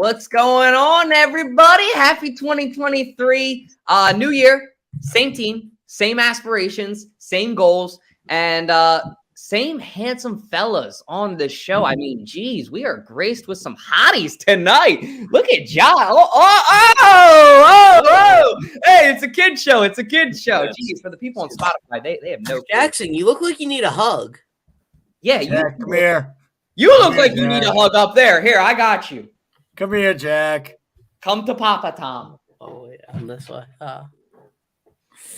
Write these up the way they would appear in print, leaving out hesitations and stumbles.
What's going on, everybody? Happy 2023. New year, same team, same aspirations, same goals, and same handsome fellas on the show. I mean, geez, we are graced with some hotties tonight. Look at John. Oh. Hey, it's a kid show. It's a kid show. Geez, for the people on Spotify, they have no Jackson, you look like you need a hug. Yeah, Jack, come here. You look like you need a hug up there. Here, I got you. Come here, Jack. Come to Papa Tom. Oh, yeah, on this way.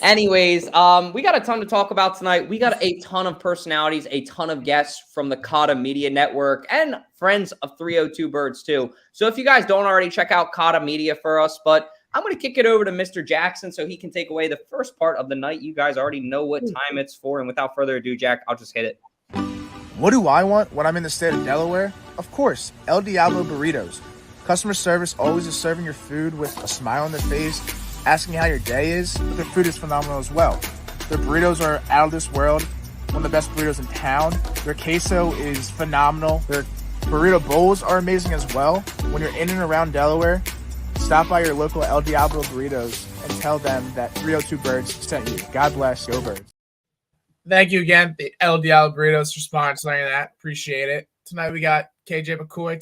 Anyways, we got a ton to talk about tonight. We got a ton of personalities, a ton of guests from the Kata Media Network and friends of 302 Birds too. So if you guys don't already, check out Kata Media for us. But I'm going to kick it over to Mr. Jackson so he can take away the first part of the night. You guys already know what time it's for. And without further ado, Jack, I'll just hit it. What do I want when I'm in the state of Delaware? Of course, El Diablo Burritos. Customer service always is serving your food with a smile on their face, asking how your day is, but their food is phenomenal as well. Their burritos are out of this world, one of the best burritos in town. Their queso is phenomenal. Their burrito bowls are amazing as well. When you're in and around Delaware, stop by your local El Diablo Burritos and tell them that 302 Birds sent you. God bless, go Birds. Thank you again, the El Diablo Burritos, for sponsoring that. Appreciate it. Tonight we got KJ McCoy,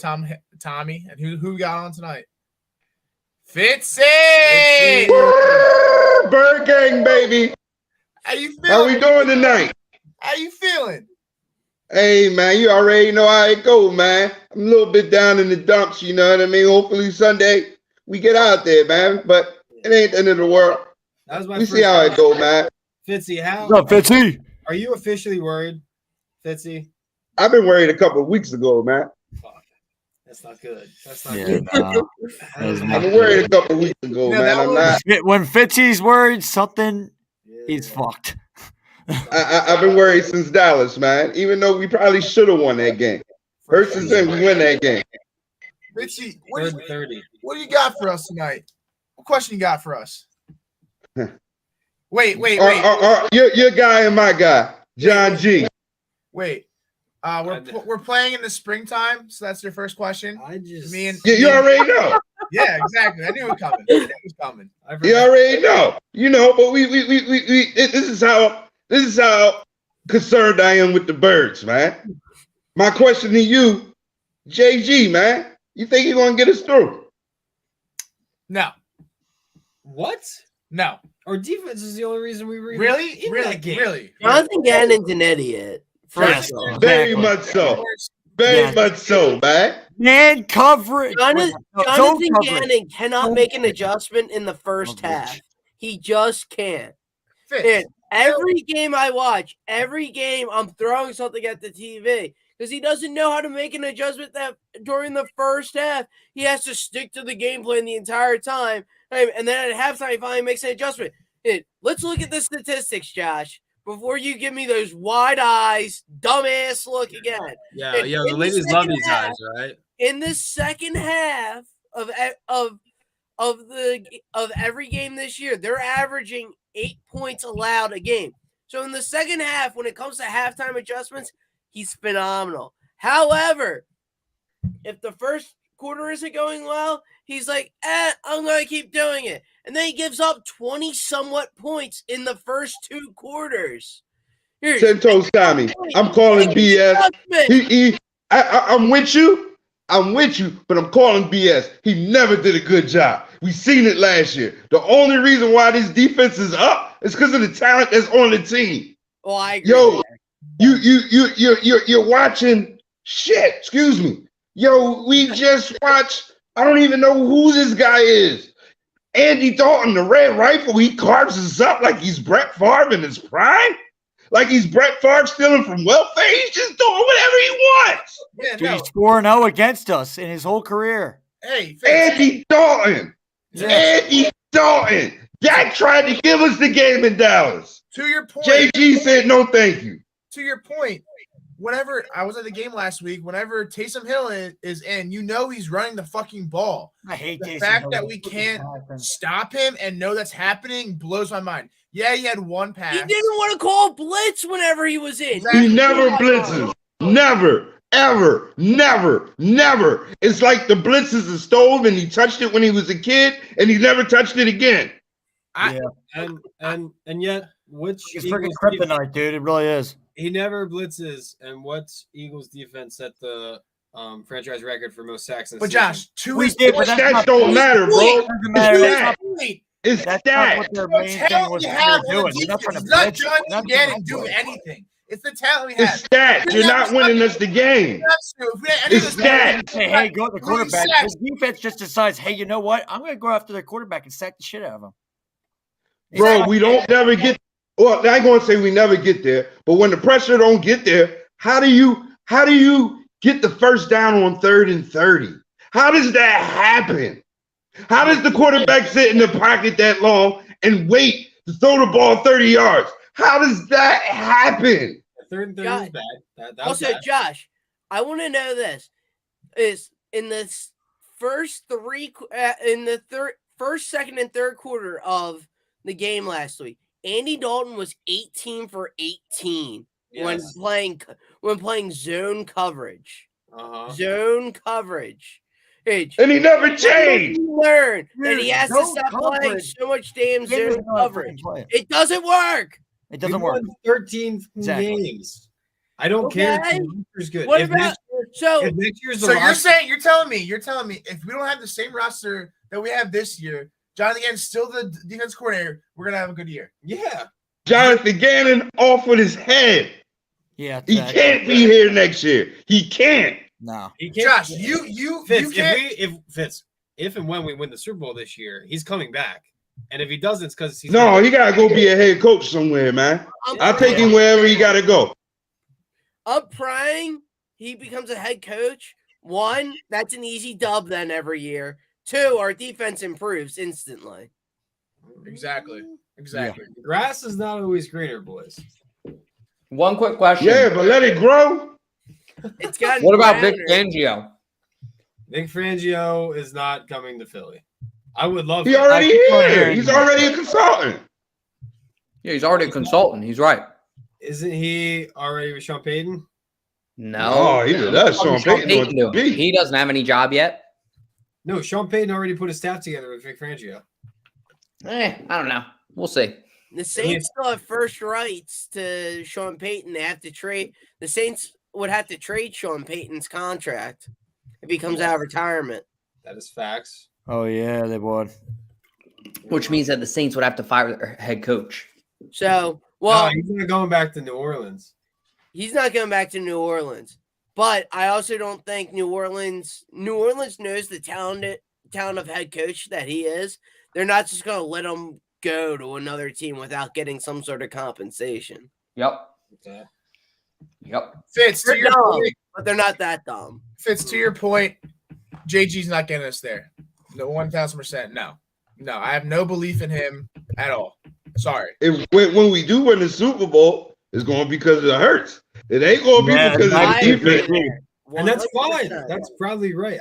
Tommy, and who we got on tonight? Fitzy! Bird gang, baby. How you feeling? How we doing tonight? How you feeling? Hey, man, you already know how it go, man. I'm a little bit down in the dumps, you know what I mean? Hopefully Sunday we get out there, man. But it ain't the end of the world. That was my we first see how it go, man. Fitzy, What's up, Fitzy? Are you officially worried, Fitzy? I've been worried a couple of weeks ago, man. Fuck. That's not good. That's not Yeah, good. I've been worried a couple of weeks ago, Yeah, man. I'm not. When Fitzy's worried something, he's fucked. I've been worried since Dallas, man. Even though we probably should have won that game. Versus them, we win that game. Fitzy, Third and 30. what do you got for us tonight? What question you got for us? Wait. Your guy and my guy, John G. Wait. We're playing in the springtime, so that's your first question. Me and You already know. yeah, exactly. I knew it was coming. It was coming. You already know. You know, but we this is how concerned I am with the Birds, man. My question to you, JG, man, you think you're gonna get us through? No. What? No. Our defense is the only reason we were Really? in that game. Really? Jonathan Gannon's an idiot. Yes, Very exactly. much so. Very much so, man. Man coverage. Jonathan Zone coverage. Gannon cannot make an adjustment in the first half. He just can't. Fitz. And every game I watch, every game I'm throwing something at the TV because he doesn't know how to make an adjustment that during the first half. He has to stick to the game plan the entire time. And then at halftime, he finally makes an adjustment. And let's look at the statistics, Josh, before you give me those wide eyes, dumbass look again. Yeah, And the in the ladies second love these half- guys, right? In the second half of every game this year, they're averaging 8 points allowed a game. So in the second half, when it comes to halftime adjustments, he's phenomenal. However, if the first quarter isn't going well, he's like, I'm going to keep doing it. And then he gives up 20 somewhat points in the first two quarters. Here, 10 toes Tommy. I'm calling BS. I'm with you. I'm with you, but I'm calling BS. He never did a good job. We seen it last year. The only reason why this defense is up is because of the talent that's on the team. Well, I agree. Yo, you're watching shit. Excuse me. Yo, we just watched. I don't even know who this guy is. Andy Dalton, the Red Rifle. He carves us up like he's Brett Favre in his prime. Like he's Brett Favre stealing from welfare. He's just doing whatever he wants. Yeah, Dude, no. he's 4-0 against us in his whole career. Hey, Fitz. Andy Dalton. Yeah. Andy Dalton. Dak tried to give us the game in Dallas. To your point. JG said no thank you. To your point, whenever I was at the game last week, whenever Taysom Hill is in, you know he's running the fucking ball. I hate The Taysom fact Hill. that we can't stop him and know that's happening blows my mind. Yeah, he had one pass. He didn't want to call blitz whenever he was in. Exactly. He never blitzes. Never. Ever. Never. Never. It's like the blitz is a stove and he touched it when he was a kid and he never touched it again. And yet, which It's Eagles freaking kryptonite, dude. It really is. he never blitzes, and what's Eagles defense set the franchise record for most sacks? In But season? Josh, two We weeks. did, but that's Stats not don't matter, bro. doesn't matter. That's not, It's that's not stats. what their The main thing talent was you have they were on the doing. They're not defense. trying It's to not blitz. Johnny That's Gannon not doing blitz. anything. It's the talent we have. It's stats. You're not winning us the game. It's stats. Hey, go at the quarterback. sacks. His defense just decides, hey, you know what? I'm going to go after the quarterback and sack the shit out of him. Bro, we don't never get. Well, I ain't gonna say we never get there, but when the pressure don't get there, how do you get the first down on 3rd and 30? How does that happen? How does the quarterback sit in the pocket that long and wait to throw the ball 30 yards? How does that happen? 3rd and 30 was bad. That was Also, bad. Josh, I want to know this: is in the first first, second, and third quarter of the game last week, Andy Dalton was 18 for 18 when playing zone coverage. Zone coverage. And he never changed. Learn that he Dude, has to zone stop playing coverage. so much damn He doesn't zone know how to coverage. play it. It doesn't work. It doesn't We work. won 13 Exactly. games. I don't care. Okay. If the roster's good. What if about if next year's the So you're roster- saying you're telling me if we don't have the same roster that we have this year, Jonathan Gannon's still the defense coordinator, we're gonna have a good year. yeah. Jonathan Gannon off with his head. Yeah. He can't be here next year. He can't. No. He can't- Josh, you Fitz, can't. if and when we win the Super Bowl this year, he's coming back. And if he doesn't, it's because he's No, he gotta go be a head coach somewhere, man. I'll take him wherever he gotta go. I'm praying he becomes a head coach. 1, that's an easy dub then every year. 2, our defense improves instantly. Exactly. The grass is not always greener, boys. One quick question. Yeah, but let it grow. It's got What about Vic Fangio? Nick Fangio is not coming to Philly. I would love. He already here. He's already a consultant. Yeah, he's already a consultant. He's right. Isn't he already with Sean Payton? No. Oh, he did that. Sean Payton Payton wants do to it. be. He doesn't have any job yet. No, Sean Payton already put his staff together with Vic Fangio. I don't know. We'll see. The Saints still have first rights to Sean Payton. They have to trade. The Saints would have to trade Sean Payton's contract if he comes out of retirement. That is facts. Oh, yeah, they would. Which means that the Saints would have to fire their head coach. So, well, No, he's not going back to New Orleans. he's not going back to New Orleans. But I also don't think New Orleans knows the talent of head coach that he is. They're not just going to let him go to another team without getting some sort of compensation. Yep. Okay. Yep. Fitz, to They're your dumb, point, but they're not that dumb. Fitz, to your point, JG's not getting us there. No, 1,000%. No, I have no belief in him at all. Sorry. When we do win the Super Bowl, it's going to be because of the Hurts. It ain't going to be Yeah, because of I the agree defense. there. And that's 100%. fine. That's probably right.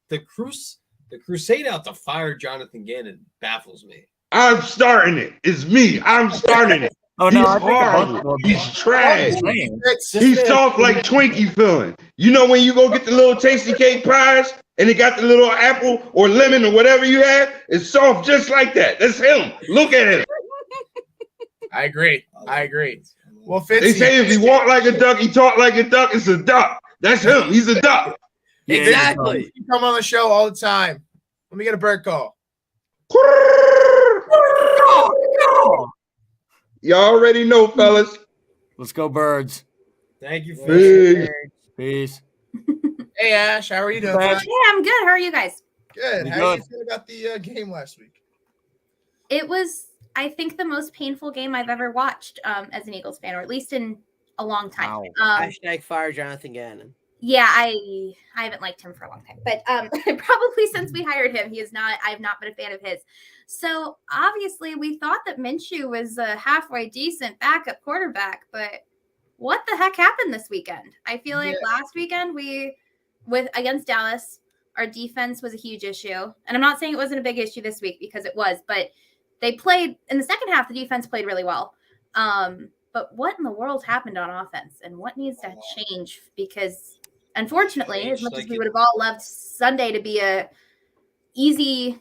The crusade out to fire Jonathan Gannon baffles me. I'm starting it. It's me. I'm starting it. Oh, He's no, I think a bunch horrible. of them- He's trash. Fitz, He's soft like Twinkie filling. You know when you go get the little tasty cake pies and it got the little apple or lemon or whatever you had? It's soft just like that. That's him. Look at him. I agree. Well, Fitz, They say if he walked like a duck, he talked like a duck. It's a duck. That's him. He's a duck. Yeah, Exactly. you come on the show all the time. Let me get a bird call. You already know, fellas. Let's go, Birds. Thank you for Peace. Peace. Hey, Ash, how are you doing? Ash. Yeah, I'm good. How are you guys? Good. We How do you good. feel about the game last week? It was, I think, the most painful game I've ever watched as an Eagles fan, or at least in a long time. Wow. Hashtag fire Jonathan Gannon. Yeah, I haven't liked him for a long time, but probably since we hired him, I've not been a fan of his. So obviously, we thought that Minshew was a halfway decent backup quarterback, but what the heck happened this weekend? I feel like last weekend against Dallas, our defense was a huge issue, and I'm not saying it wasn't a big issue this week because it was, but they played in the second half. The defense played really well. But what in the world happened on offense, and what needs to change? Because unfortunately, as much as we would have all loved Sunday to be a easy,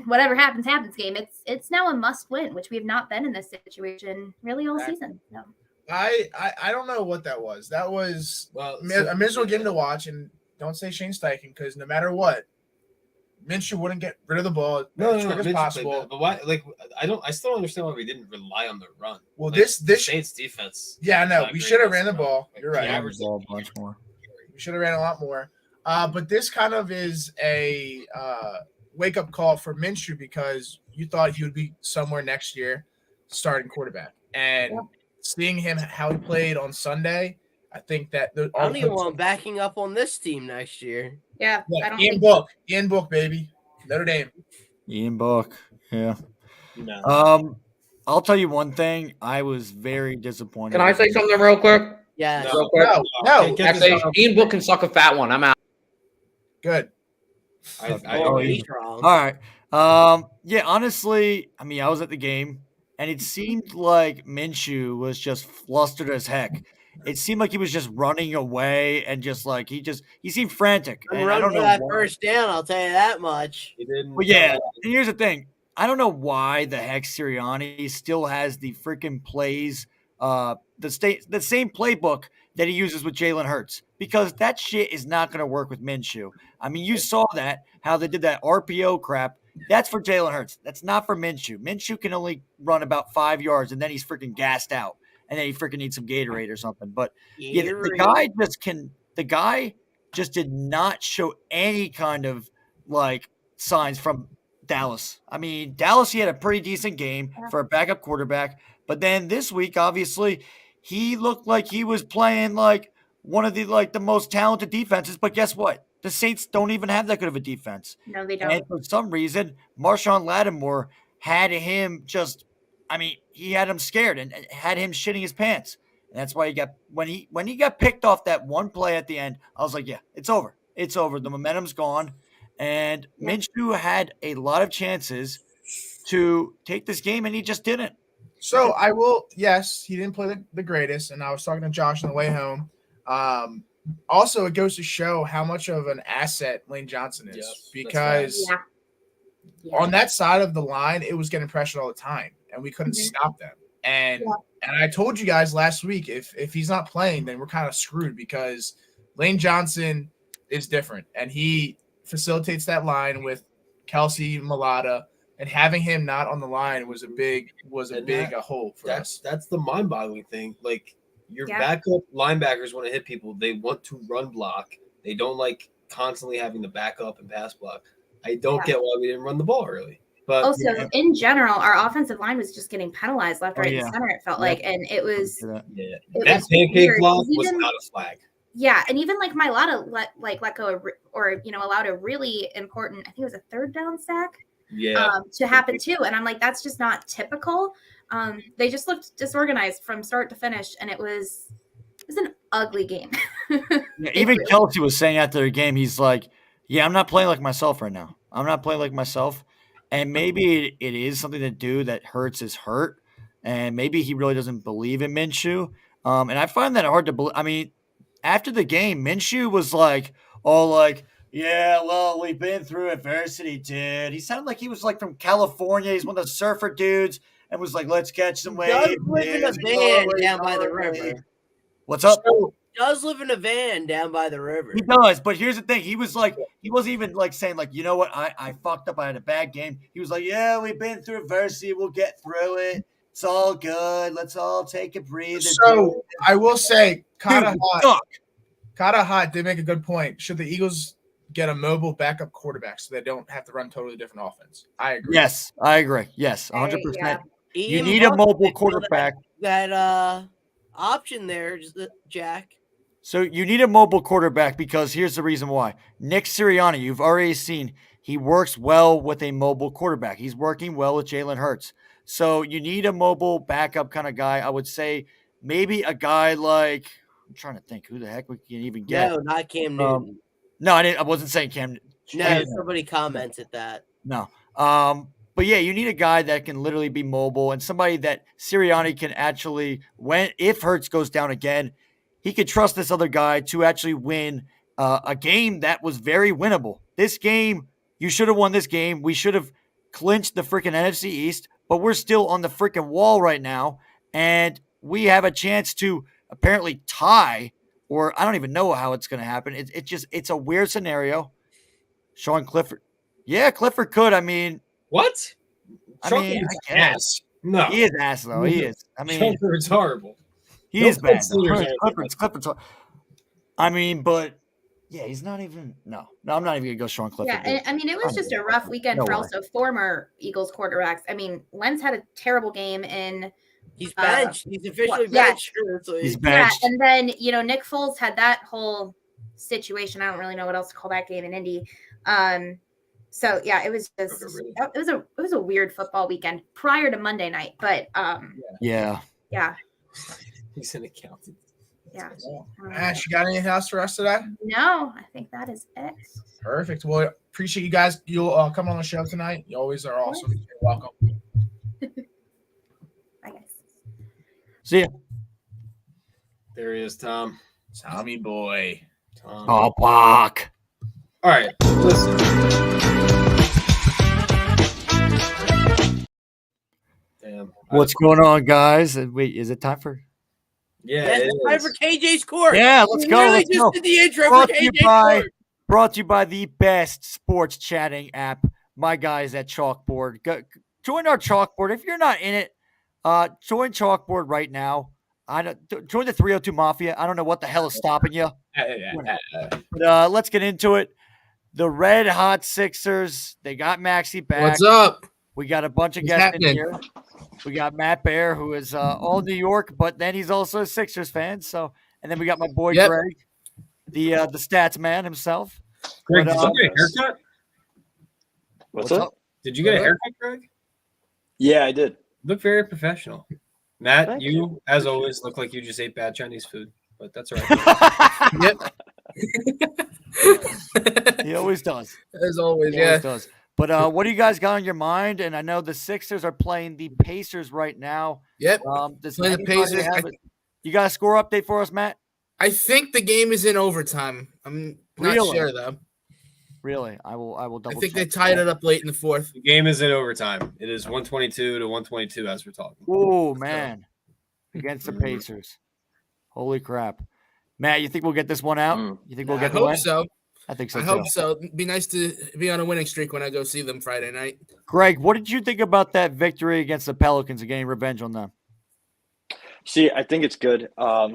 whatever happens game, it's now a must win, which we have not been in this situation really all season. No. I don't know what that was. That was a miserable game to watch, and don't say Shane Steichen, because no matter what, Minshew wouldn't get rid of the ball as quick as possible. But why? Like, I still don't understand why we didn't rely on the run. Well, like, this Saints defense. Yeah, no, we should have ran the ball. Like, You're right. Ran the ball a bunch more. We should have ran a lot more. But this kind of is a wake-up call for Minshew, because you thought he would be somewhere next year starting quarterback. And seeing him how he played on Sunday, I think that I don't even want backing up on this team next year. Yeah, I don't Ian Book, baby. Notre Dame. Ian Book. Yeah. No. I'll tell you one thing. I was very disappointed. Can I say something real quick? Yeah. Real quick? No. Actually, Ian Book can suck a fat one. I'm out. Good. He's wrong. All right. Yeah, honestly, I mean, I was at the game, and it seemed like Minshew was just flustered as heck. It seemed like he was just running away, and just like he seemed frantic. I'm And I running don't for know that why. first down, I'll tell you that much. He didn't. Well, yeah. And here's the thing. I don't know why the heck Sirianni still has the freaking plays, the same playbook that he uses with Jalen Hurts, because that shit is not going to work with Minshew. I mean, you saw that, how they did that RPO crap. That's for Jalen Hurts. That's not for Minshew. Minshew can only run about 5 yards, and then he's freaking gassed out, and then he freaking needs some Gatorade or something. But yeah, the guy just did not show any kind of like signs from Dallas. I mean, Dallas, he had a pretty decent game for a backup quarterback, but then this week, obviously, he looked like he was playing like one of the most talented defenses. But guess what? The Saints don't even have that good of a defense. No, they don't. And for some reason, Marshawn Lattimore had him he had him scared and had him shitting his pants. And that's why he got when he got picked off that one play at the end, I was like, yeah, it's over. It's over. The momentum's gone. And Minshew had a lot of chances to take this game, and he just didn't. So yes, he didn't play the greatest, and I was talking to Josh on the way home. Also, it goes to show how much of an asset Lane Johnson is, because on that side of the line, it was getting pressured all the time, and we couldn't stop them. And I told you guys last week, if he's not playing, then we're kind of screwed, because Lane Johnson is different, and he facilitates that line with Kelsey Mulata, and having him not on the line was a big hole for us. That's the mind-boggling thing. Like, your backup linebackers want to hit people. They want to run block. They don't like constantly having to back up and pass block. I don't get why we didn't run the ball early. But also, in general, our offensive line was just getting penalized left, right, and center. It felt like, and it was that pancake block was not a flag. Yeah, and even like Mailata let go or allowed a really important, I think it was a third down sack. To happen too, and I'm like, that's just not typical. They just looked disorganized from start to finish, and it was an ugly game. Even Kelsey was saying after the game, he's like, "Yeah, I'm not playing like myself right now. I'm not playing like myself." And maybe it is something to do that Hurts is hurt, and maybe he really doesn't believe in Minshew. And I find that hard to believe. I mean, after the game, Minshew was like, yeah, well, we've been through adversity, dude. He sounded like he was like from California. He's one of the surfer dudes, and was like, let's catch some waves. Does live in a van down by the river. What's up? Does live in a van down by the river. He does, but here's the thing. He was like, he wasn't even like saying like, you know what, I fucked up. I had a bad game. He was like, yeah, we've been through adversity. We'll get through it. It's all good. Let's all take a breather. So I will say, Kata Hot did make a good point. Should the Eagles get a mobile backup quarterback so they don't have to run totally different offense? I agree. Yes, I agree. Yes, 100%. You need a mobile quarterback. That option there, Jack. So you need a mobile quarterback, because here's the reason why. Nick Sirianni, you've already seen, he works well with a mobile quarterback. He's working well with Jalen Hurts. So you need a mobile backup kind of guy. I would say maybe a guy like, I'm trying to think who the heck we can even get. No, not Cam Newton. No, I wasn't saying Cam. No, somebody commented that. No. But yeah, you need a guy that can literally be mobile and somebody that Sirianni can actually, if Hurts goes down again, he could trust this other guy to actually win a game that was very winnable. This game, you should have won this game. We should have clinched the freaking NFC East, but we're still on the freaking wall right now. And we have a chance to apparently tie, or I don't even know how it's going to happen. It's a weird scenario. Sean Clifford. Yeah, Clifford could. I mean, what? I Sean mean, Clifford's I guess. ass. No. He is ass, though. He is. I mean, Sean Clifford's horrible. He is bad. Clifford's. I mean, but yeah, he's not even. No, I'm not even gonna go Sean Clifford. Yeah, I mean, it was just a rough weekend for also former Eagles quarterbacks. I mean, Wentz had a terrible game in. He's benched. He's officially benched. He's benched. Yeah, and then Nick Foles had that whole situation. I don't really know what else to call that game in Indy. So yeah, it was just it was a weird football weekend prior to Monday night, but yeah. He's an accountant. Yeah. Ash, you got anything else for us today? No, I think that is it. Perfect. Well, appreciate you guys. You'll come on the show tonight. You always are awesome. You're welcome. Bye, guys. See ya. There he is, Tom. Tommy boy. Tom. Oh, Bach. All right, listen. Damn. What's going on, guys? Wait, is it time for? Yeah, it's time for KJ's court. Yeah, let's go. Let's go. Did the intro for KJ's court. Brought to you by the best sports chatting app. My guys at Chalkboard. Join our Chalkboard. If you're not in it, join Chalkboard right now. Join the 302 Mafia. I don't know what the hell is stopping you. But let's get into it. The Red Hot Sixers. They got Maxey back. What's up? We got a bunch of guests in here. We got Matt Bear, who is all New York, but then he's also a Sixers fan. So, and then we got my boy Greg, the stats man himself. Greg, did you get a haircut? What's up? Did you get a haircut, Greg? Yeah, I did. Look very professional. Matt, Thank you, as always, look like you just ate bad Chinese food, but that's all right. He always does. As always, He always does. But what do you guys got on your mind? And I know the Sixers are playing the Pacers right now. Yep. Playing the Pacers. You got a score update for us, Matt? I think the game is in overtime. I'm not sure though. Really? I will double. I think they tied it up late in the fourth. The game is in overtime. It is 122 to 122 as we're talking. Oh man, against the Pacers. Holy crap, Matt! You think we'll get this one out? You think we'll get the win? So. I think so. I hope so. It'd be nice to be on a winning streak when I go see them Friday night. Greg, what did you think about that victory against the Pelicans and getting revenge on them? See, I think it's good.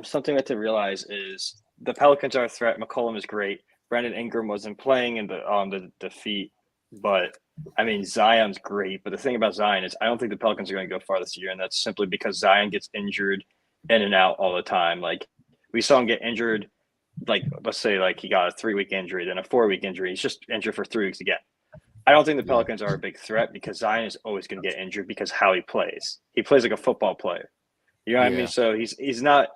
Something that to realize is the Pelicans are a threat. McCollum is great. Brandon Ingram wasn't playing in the defeat, but I mean Zion's great. But the thing about Zion is I don't think the Pelicans are going to go far this year, and that's simply because Zion gets injured in and out all the time. Like we saw him get injured. Like let's say like he got a 3-week injury, then a 4-week injury. He's just injured for 3 weeks again. I don't think the Pelicans are a big threat because Zion is always going to get injured because how he plays. He plays like a football player. You know what I mean? So he's not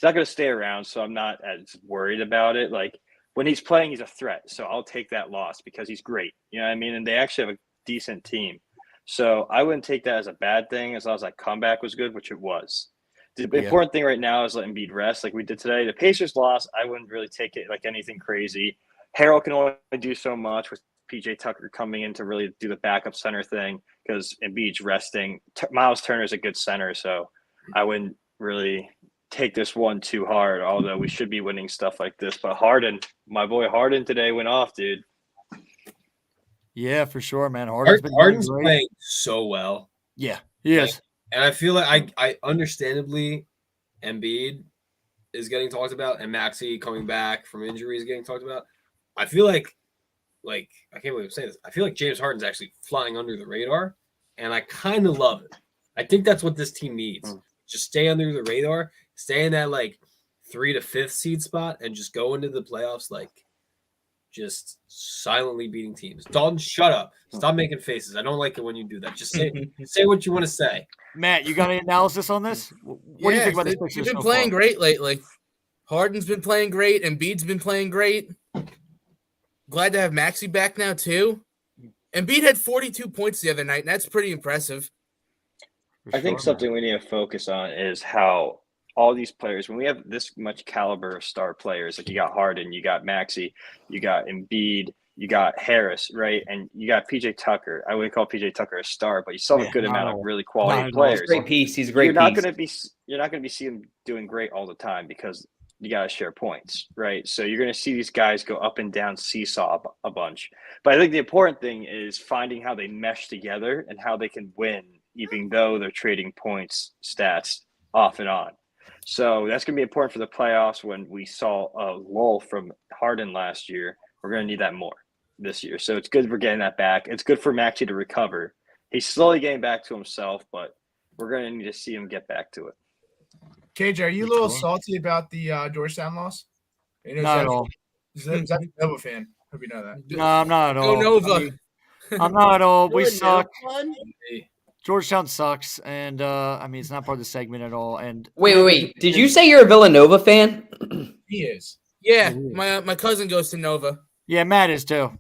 going to stay around. So I'm not as worried about it. Like when he's playing, he's a threat. So I'll take that loss because he's great. You know what I mean? And they actually have a decent team. So I wouldn't take that as a bad thing as long as that comeback was good, which it was. The important thing right now is letting Embiid rest like we did today. The Pacers lost. I wouldn't really take it like anything crazy. Harold can only do so much with PJ Tucker coming in to really do the backup center thing because Embiid's resting. Miles Turner is a good center, so I wouldn't really take this one too hard, although we should be winning stuff like this. But Harden, my boy Harden today went off, dude. Yeah, for sure, man. Harden's playing so well. Yeah, he is. And I feel like I understandably Embiid is getting talked about and Maxey coming back from injury is getting talked about. I feel like I can't believe I'm saying this. I feel like James Harden's actually flying under the radar, and I kind of love it. I think that's what this team needs. Just stay under the radar, stay in that like 3 to 5th seed spot, and just go into the playoffs like just silently beating teams. Dalton, shut up. Stop making faces. I don't like it when you do that. Just say what you want to say. Matt, you got any analysis on this? What do you think about this? They've been playing great lately. Harden's been playing great. Embiid's been playing great. Glad to have Maxey back now too. Embiid had 42 points the other night, and that's pretty impressive. I think something we need to focus on is how all these players, when we have this much caliber of star players, like you got Harden, you got Maxey, you got Embiid, you got Harris, right? And you got PJ Tucker. I wouldn't call PJ Tucker a star, but you still have a good amount of really quality players. Great piece. He's a great You're not piece. going to be seeing him doing great all the time because you got to share points, right? So you're going to see these guys go up and down seesaw a bunch. But I think the important thing is finding how they mesh together and how they can win, even though they're trading points, stats off and on. So that's going to be important for the playoffs. When we saw a lull from Harden last year, we're going to need that more this year. So it's good we're getting that back. It's good for Maxey to recover. He's slowly getting back to himself, but we're going to need to see him get back to it. KJ, are you a little salty about the Georgetown loss? Not at all. Is that a Nova fan? Hope you know that. No, I'm not at all. Go Nova. I'm not at all. We You're a suck. Nova fan? Georgetown sucks, and it's not part of the segment at all. And Wait. Did you say you're a Villanova fan? He is. Yeah, my cousin goes to Nova. Yeah, Matt is too.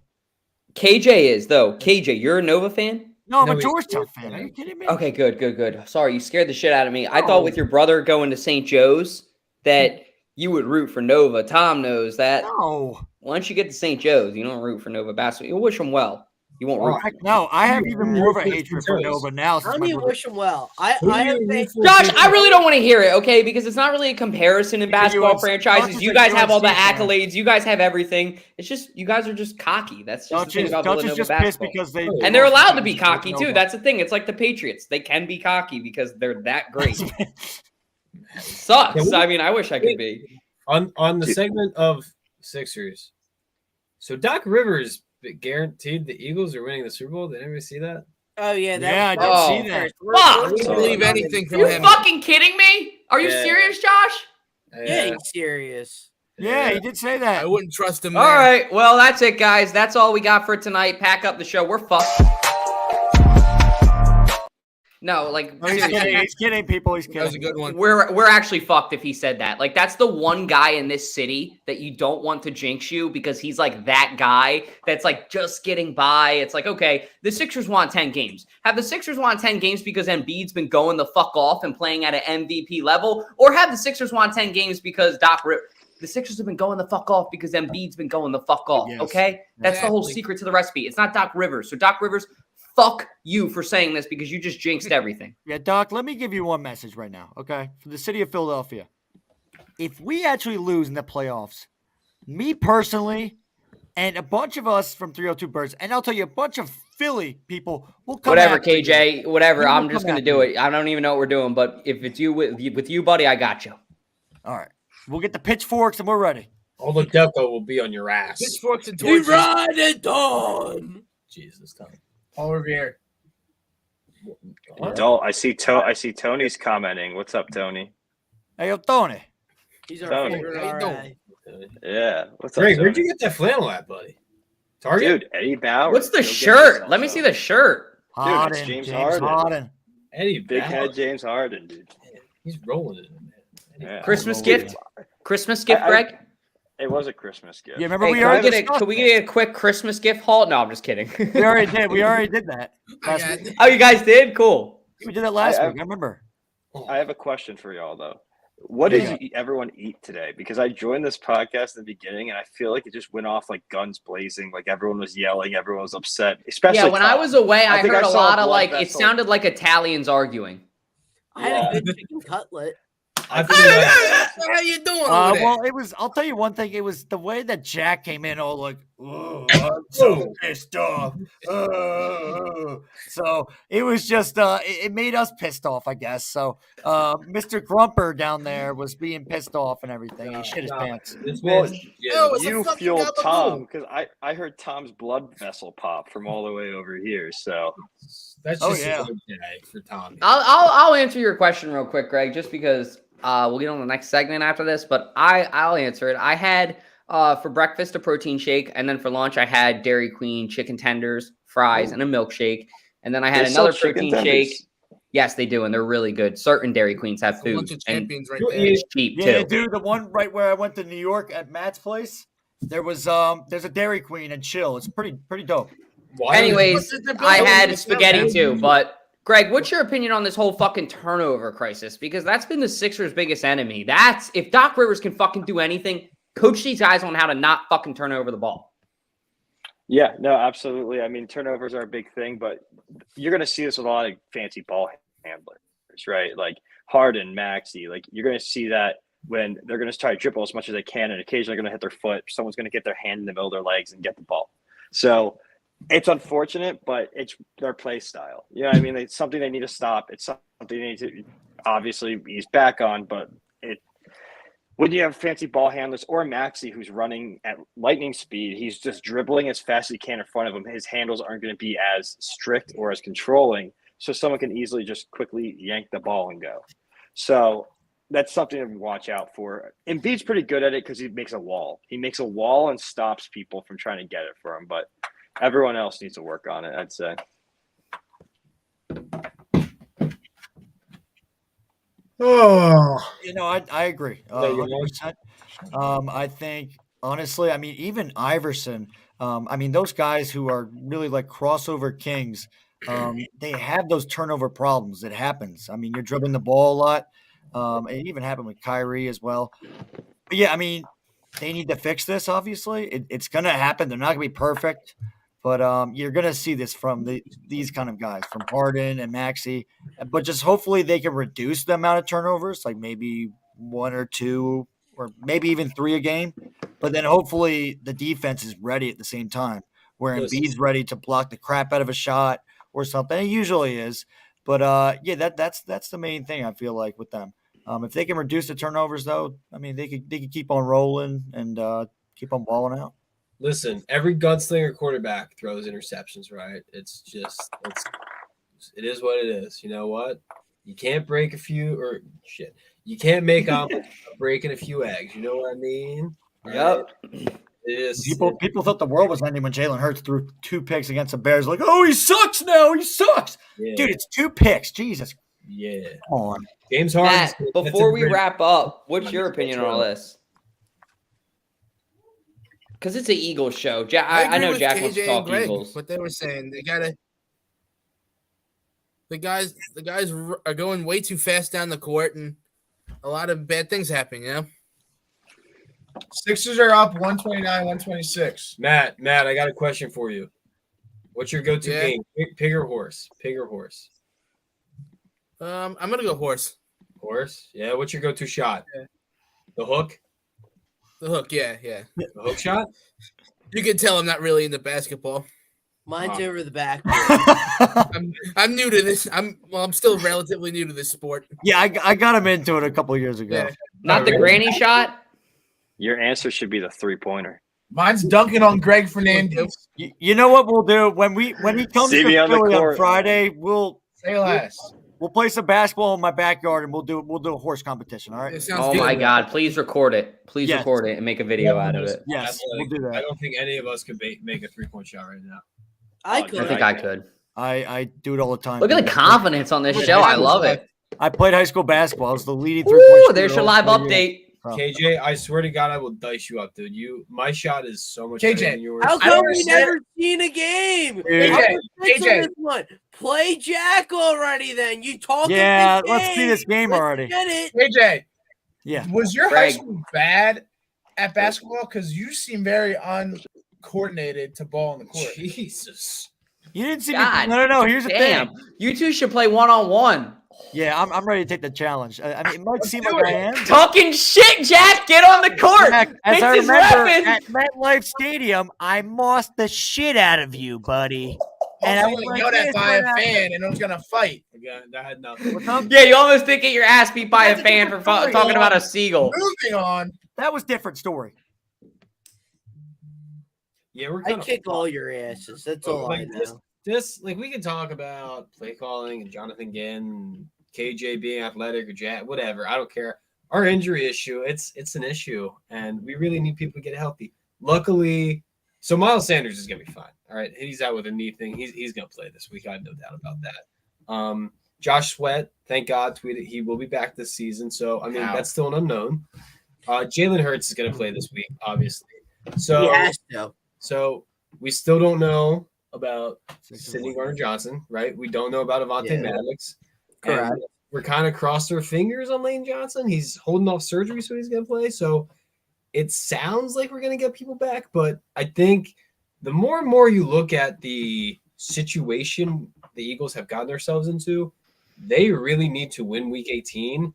KJ is, though. KJ, you're a Nova fan? No, I'm No, a he's Georgetown a fan. Are you kidding me? Okay, good. Sorry, you scared the shit out of me. I thought with your brother going to St. Joe's that you would root for Nova. Tom knows that. No. Once you get to St. Joe's, you don't root for Nova basketball. You'll wish them well. You won't root. No, I have even more of a hatred for Nova now. How Since do my you brother- wish him well? I have faith. Josh, I really don't want to hear it, okay? Because it's not really a comparison in basketball UNC franchises. You a guys have all the UNC fan. accolades. You guys have everything. It's just you guys are just cocky. That's just the thing about Dutch is Villanova just basketball. pissed because they And they're allowed to be lost cocky Nova. too. That's the thing. It's like the Patriots. They can be cocky because they're that great. Sucks. I mean, I wish I could be. On the segment of Sixers. So Doc Rivers guaranteed the Eagles are winning the Super Bowl. Did anybody see that? Oh yeah, Yeah, I did Oh. see that. Fuck! I wouldn't believe anything from You him. fucking kidding me? Are you Yeah. serious, Josh? Yeah, he's serious. Yeah, he did say that. I wouldn't trust him. All there. right. Well, that's it, guys. That's all we got for tonight. Pack up the show. We're fucked. No, like No, he's seriously. kidding. He's kidding, people. He's That was a kidding. good one. We're actually fucked if he said that. Like that's the one guy in this city that you don't want to jinx you because he's like that guy that's like just getting by. It's like, okay, the Sixers won 10 games. Have the Sixers won 10 games because Embiid's been going the fuck off and playing at an MVP level? Or have the Sixers won 10 games because the Sixers have been going the fuck off because Embiid's been going the fuck off, Yes. okay? That's the whole Exactly. secret to the recipe. It's not Doc Rivers. So Doc Rivers, fuck you for saying this because you just jinxed everything. Yeah, Doc, let me give you one message right now, okay? For the city of Philadelphia. If we actually lose in the playoffs, me personally and a bunch of us from 302 Birds, and I'll tell you, a bunch of Philly people will come Whatever, after you. KJ. Whatever. We will I'm just come gonna after do you. it. I don't even know what we're doing, but if it's you with you, buddy, I got you. All right. We'll get the pitchforks and we're ready. All the Delco will be on your ass. Pitchforks and We torches. ride it on. Jesus, Tom. Paul Revere. Adult, I see Tony's commenting. What's up, Tony? Hey, yo, Tony. He's our Tony. favorite. How you RA. doing? Yeah. What's up, Greg, Tony? where'd you get that flannel at, buddy? Target? Dude, Eddie Bauer. What's the Go get shirt? yourself Let me some. see the shirt. Harden, James James Harden. Harden. Eddie Big Bauer. head James Harden, dude. He's rolling it. Man. Yeah. Christmas Oh, gift. Christmas gift, I- Greg. It was a Christmas gift. Yeah, remember Hey, we can already we discussed get a quick Christmas gift haul? No, I'm just kidding. We already did. We already did that. I Last got week. it. Oh, you guys did? Cool. We did that last I- week. I remember. I have a question for y'all though. What did everyone eat today? Because I joined this podcast in the beginning and I feel like it just went off like guns blazing. Like everyone was yelling, everyone was upset. Especially Yeah, when I Tom. was away, I think heard I a saw lot of blood like it vessel. sounded like Italians arguing. I had a good chicken cutlet. I feel like How you doing over there? Well, it was. I'll tell you one thing. It was the way that Jack came in, all like, "Oh, I'm so pissed off." So it was just. It made us pissed off, I guess. So, Mr. Grumper down there was being pissed off and everything. He shit his pants. this Well, man. Yo, it's a you fucking fueled gabagool. Tom because I heard Tom's blood vessel pop from all the way over here. So That's Oh, just yeah. a good day for Tommy. I'll answer your question real quick, Greg, just because we'll get on the next segment after this, but I'll answer it. I had for breakfast a protein shake, and then for lunch I had Dairy Queen chicken tenders, fries, and a milkshake, and then I had They sell another chicken protein shake. tenders? Yes, they do, and they're really good. Certain Dairy Queens have A food, bunch of and champions right You there. eat- it's cheap Yeah, too. dude. The one right where I went to New York at Matt's place. There was there's a Dairy Queen and Chill. It's pretty dope. Anyways, They're building I had it. spaghetti too, but Greg, what's your opinion on this whole fucking turnover crisis? Because that's been the Sixers' biggest enemy. That's if Doc Rivers can fucking do anything, coach these guys on how to not fucking turn over the ball. Yeah, no, absolutely. I mean, turnovers are a big thing, but you're going to see this with a lot of fancy ball handlers, right? Like Harden, Maxey. Like you're going to see that when they're going to try to dribble as much as they can, and occasionally they're going to hit their foot. Someone's going to get their hand in the middle of their legs and get the ball. So it's unfortunate, but it's their play style. You know what I mean? It's something they need to stop. It's something they need to obviously ease back on, but when you have fancy ball handlers or Maxey who's running at lightning speed, he's just dribbling as fast as he can in front of him. His handles aren't going to be as strict or as controlling, so someone can easily just quickly yank the ball and go. So that's something to watch out for. Embiid's pretty good at it because he makes a wall. He makes a wall and stops people from trying to get it for him, but everyone else needs to work on it, I'd say. Oh, I agree. 100%. I think honestly, I mean, even Iverson. I mean, those guys who are really like crossover kings, they have those turnover problems. It happens. I mean, you're dribbling the ball a lot. It even happened with Kyrie as well. But yeah, I mean, they need to fix this. Obviously, it's going to happen. They're not going to be perfect. But you're going to see this from these kind of guys, from Harden and Maxey. But just hopefully they can reduce the amount of turnovers, like maybe 1 or 2 or maybe even 3 a game. But then hopefully the defense is ready at the same time, where Embiid's ready to block the crap out of a shot or something. It usually is. But, yeah, that's the main thing I feel like with them. If they can reduce the turnovers, though, I mean, they could keep on rolling and keep on balling out. Listen, every gunslinger quarterback throws interceptions, right? It is what it is. You know what? You can't break a few or shit. You can't make omelets breaking a few eggs. You know what I mean? Yep. It is. People thought the world was ending when Jalen Hurts threw 2 picks against the Bears. Like, oh, he sucks now. He sucks. Yeah. Dude, it's 2 picks. Jesus. Yeah. Come on. James Harden. Matt, before we wrap up, what's your opinion on all this? Because it's an Eagles show. I know Jack wants to talk Eagles. What they were saying, the guys are going way too fast down the court, and a lot of bad things happen. You know, Sixers are up 129-126. Matt, I got a question for you. What's your go-to game? Pig or horse? Pig or horse? I'm gonna go horse. Horse? Yeah. What's your go-to shot? Yeah. The hook? The hook, yeah. The hook shot? You can tell I'm not really into basketball. Mine's over the back. I'm new to this. I'm still relatively new to this sport. Yeah, I got him into it a couple of years ago. Yeah. Not the granny shot? Your answer should be the 3-pointer. Mine's dunking on Greg Fernandez. You know what we'll do when he comes to Philly on Friday? Say less. We'll play some basketball in my backyard, and we'll do a horse competition. All right. Oh my God! Please record it. Please record it and make a video out of it. Yes, we'll do that. I don't think any of us could make a 3-point shot right now. I could. I think I could. I do it all the time. Look at the confidence on this show. I love it. I played high school basketball. I was the leading 3-point shooter. There's your live update. KJ, I swear to God, I will dice you up, dude. My shot is so much better than yours. How come we never seen a game? KJ. Play Jack already then. You talk. Yeah, let's see this game already. Get it. KJ. Yeah. Was your high school bad at basketball? Because you seem very uncoordinated to ball on the court. Jesus. You didn't see God, me. No. Here's the thing. You two should play 1-on-1. Yeah, I'm ready to take the challenge. I mean, it might seem like I am. Talking shit, Jack. Get on the court. Jack, as I remember, at MetLife Stadium, I mossed the shit out of you, buddy. And I was yelled at by a fan, and I was gonna fight. Again, that had nothing. Yeah, you almost did get your ass beat by a fan for talking about a seagull. Moving on. That was a different story. Yeah, I kick all your asses. That's all I know. This we can talk about play calling and Jonathan Ginn, KJ being athletic or Jack, whatever. I don't care. Our injury issue, it's an issue, and we really need people to get healthy. Luckily, so Miles Sanders is gonna be fine. All right, he's out with a knee thing. He's gonna play this week. I have no doubt about that. Josh Sweat, thank God, tweeted he will be back this season. So I mean that's still an unknown. Jalen Hurts is gonna play this week, obviously. So he has to. So we still don't know about Sidney Gardner-Johnson, right? We don't know about Avonte Maddox. Correct. And we're kind of crossed our fingers on Lane Johnson. He's holding off surgery, so he's going to play. So it sounds like we're going to get people back. But I think the more and more you look at the situation the Eagles have gotten themselves into, they really need to win Week 18.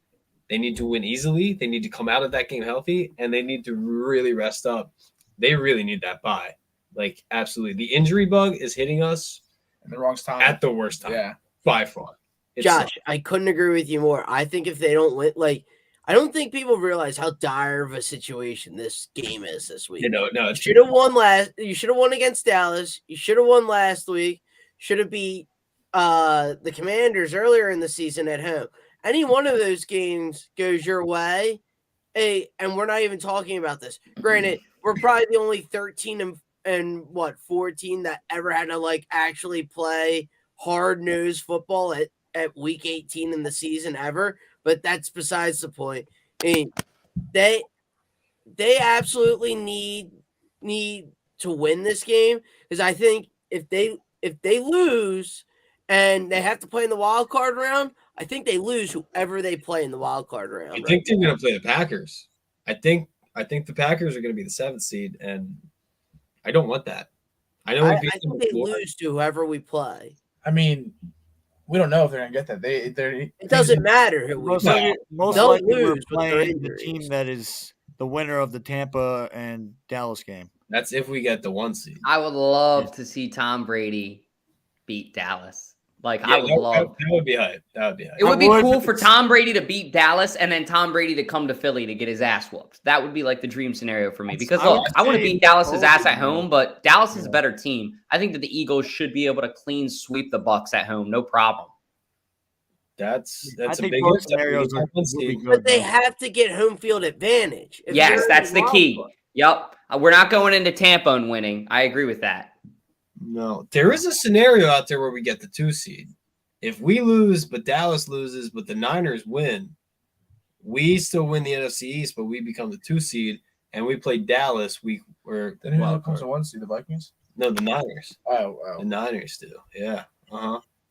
They need to win easily. They need to come out of that game healthy, and they need to really rest up. They really need that bye. Like, absolutely. The injury bug is hitting us at the wrong time. At the worst time. Yeah. By far. Josh, I couldn't agree with you more. I think if they don't win, like, I don't think people realize how dire of a situation this game is this week. No, you should have won You should have won against Dallas. You should have won last week. Should have beat the Commanders earlier in the season at home. Any one of those games goes your way. Hey, and we're not even talking about this. Granted, we're probably the only 13 and 14 that ever had to like actually play hard-nosed football at week 18 in the season ever, but that's besides the point. I mean, they absolutely need to win this game, because I think if they lose and they have to play in the wild card round, I think they lose whoever they play in the wild card round. I think they're going to play the Packers. I think the Packers are going to be the 7th seed, and I don't want that. I think they lose to whoever we play. I mean, we don't know if they're gonna get that. It doesn't matter who we play. Most likely we're playing the team that is the winner of the Tampa and Dallas game. That's if we get the 1 seed. I would love to see Tom Brady beat Dallas. Like, I would love. That would be hype. It would be cool for Tom Brady to beat Dallas and then Tom Brady to come to Philly to get his ass whooped. That would be like the dream scenario for me. Because look, I want to beat Dallas's ass at home, but Dallas is a better team. I think that the Eagles should be able to clean sweep the Bucs at home, no problem. That's I a think big both scenarios would be good. But they have to get home field advantage. Yes, that's the key. Yep. We're not going into Tampa and winning. I agree with that. No, there is a scenario out there where we get the 2 seed. If we lose, but Dallas loses, but the Niners win, we still win the NFC East, but we become the 2 seed, and we play Dallas. Then who comes to 1 seed? The Vikings? No, the Niners. Oh. The Niners do. Yeah.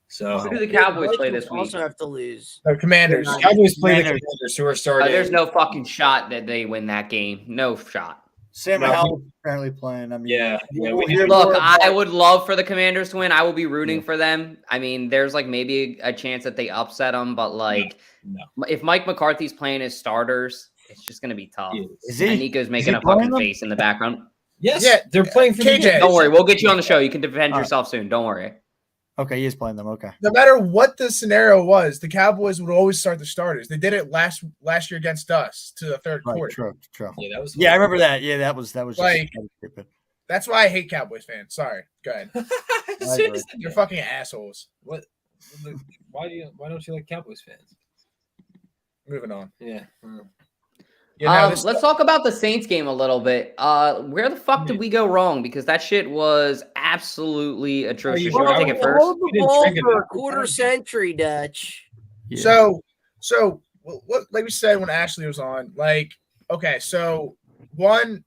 So who do the Cowboys play this week? Also have to lose. The Commanders. Cowboys play the Commanders, who are starting. There's no fucking shot that they win that game. No shot. Sam Howell's apparently playing. I mean, yeah. Look, I would love for the Commanders to win. I will be rooting for them. I mean, there's like maybe a chance that they upset them, but like, if Mike McCarthy's playing his starters, it's just gonna be tough. Is he? And Nico's making a fucking face in the background. Yes, they're playing for KJ. Don't worry, we'll get you on the show. You can defend yourself soon. Don't worry. Okay, he is playing them. Okay. No matter what the scenario was, the Cowboys would always start the starters. They did it last year against us to the third quarter. True. Yeah, that was. Yeah, I remember that. Yeah, that was like stupid. That's why I hate Cowboys fans. Sorry. Go ahead. They're fucking assholes. What? Why don't you like Cowboys fans? Moving on. Yeah. Let's talk about the Saints game a little bit. Where the fuck did we go wrong? Because that shit was absolutely atrocious. You want to take it first? Hold the ball for a quarter century, Dutch. Yeah. So what? Like we said when Ashley was on, like, okay, so one,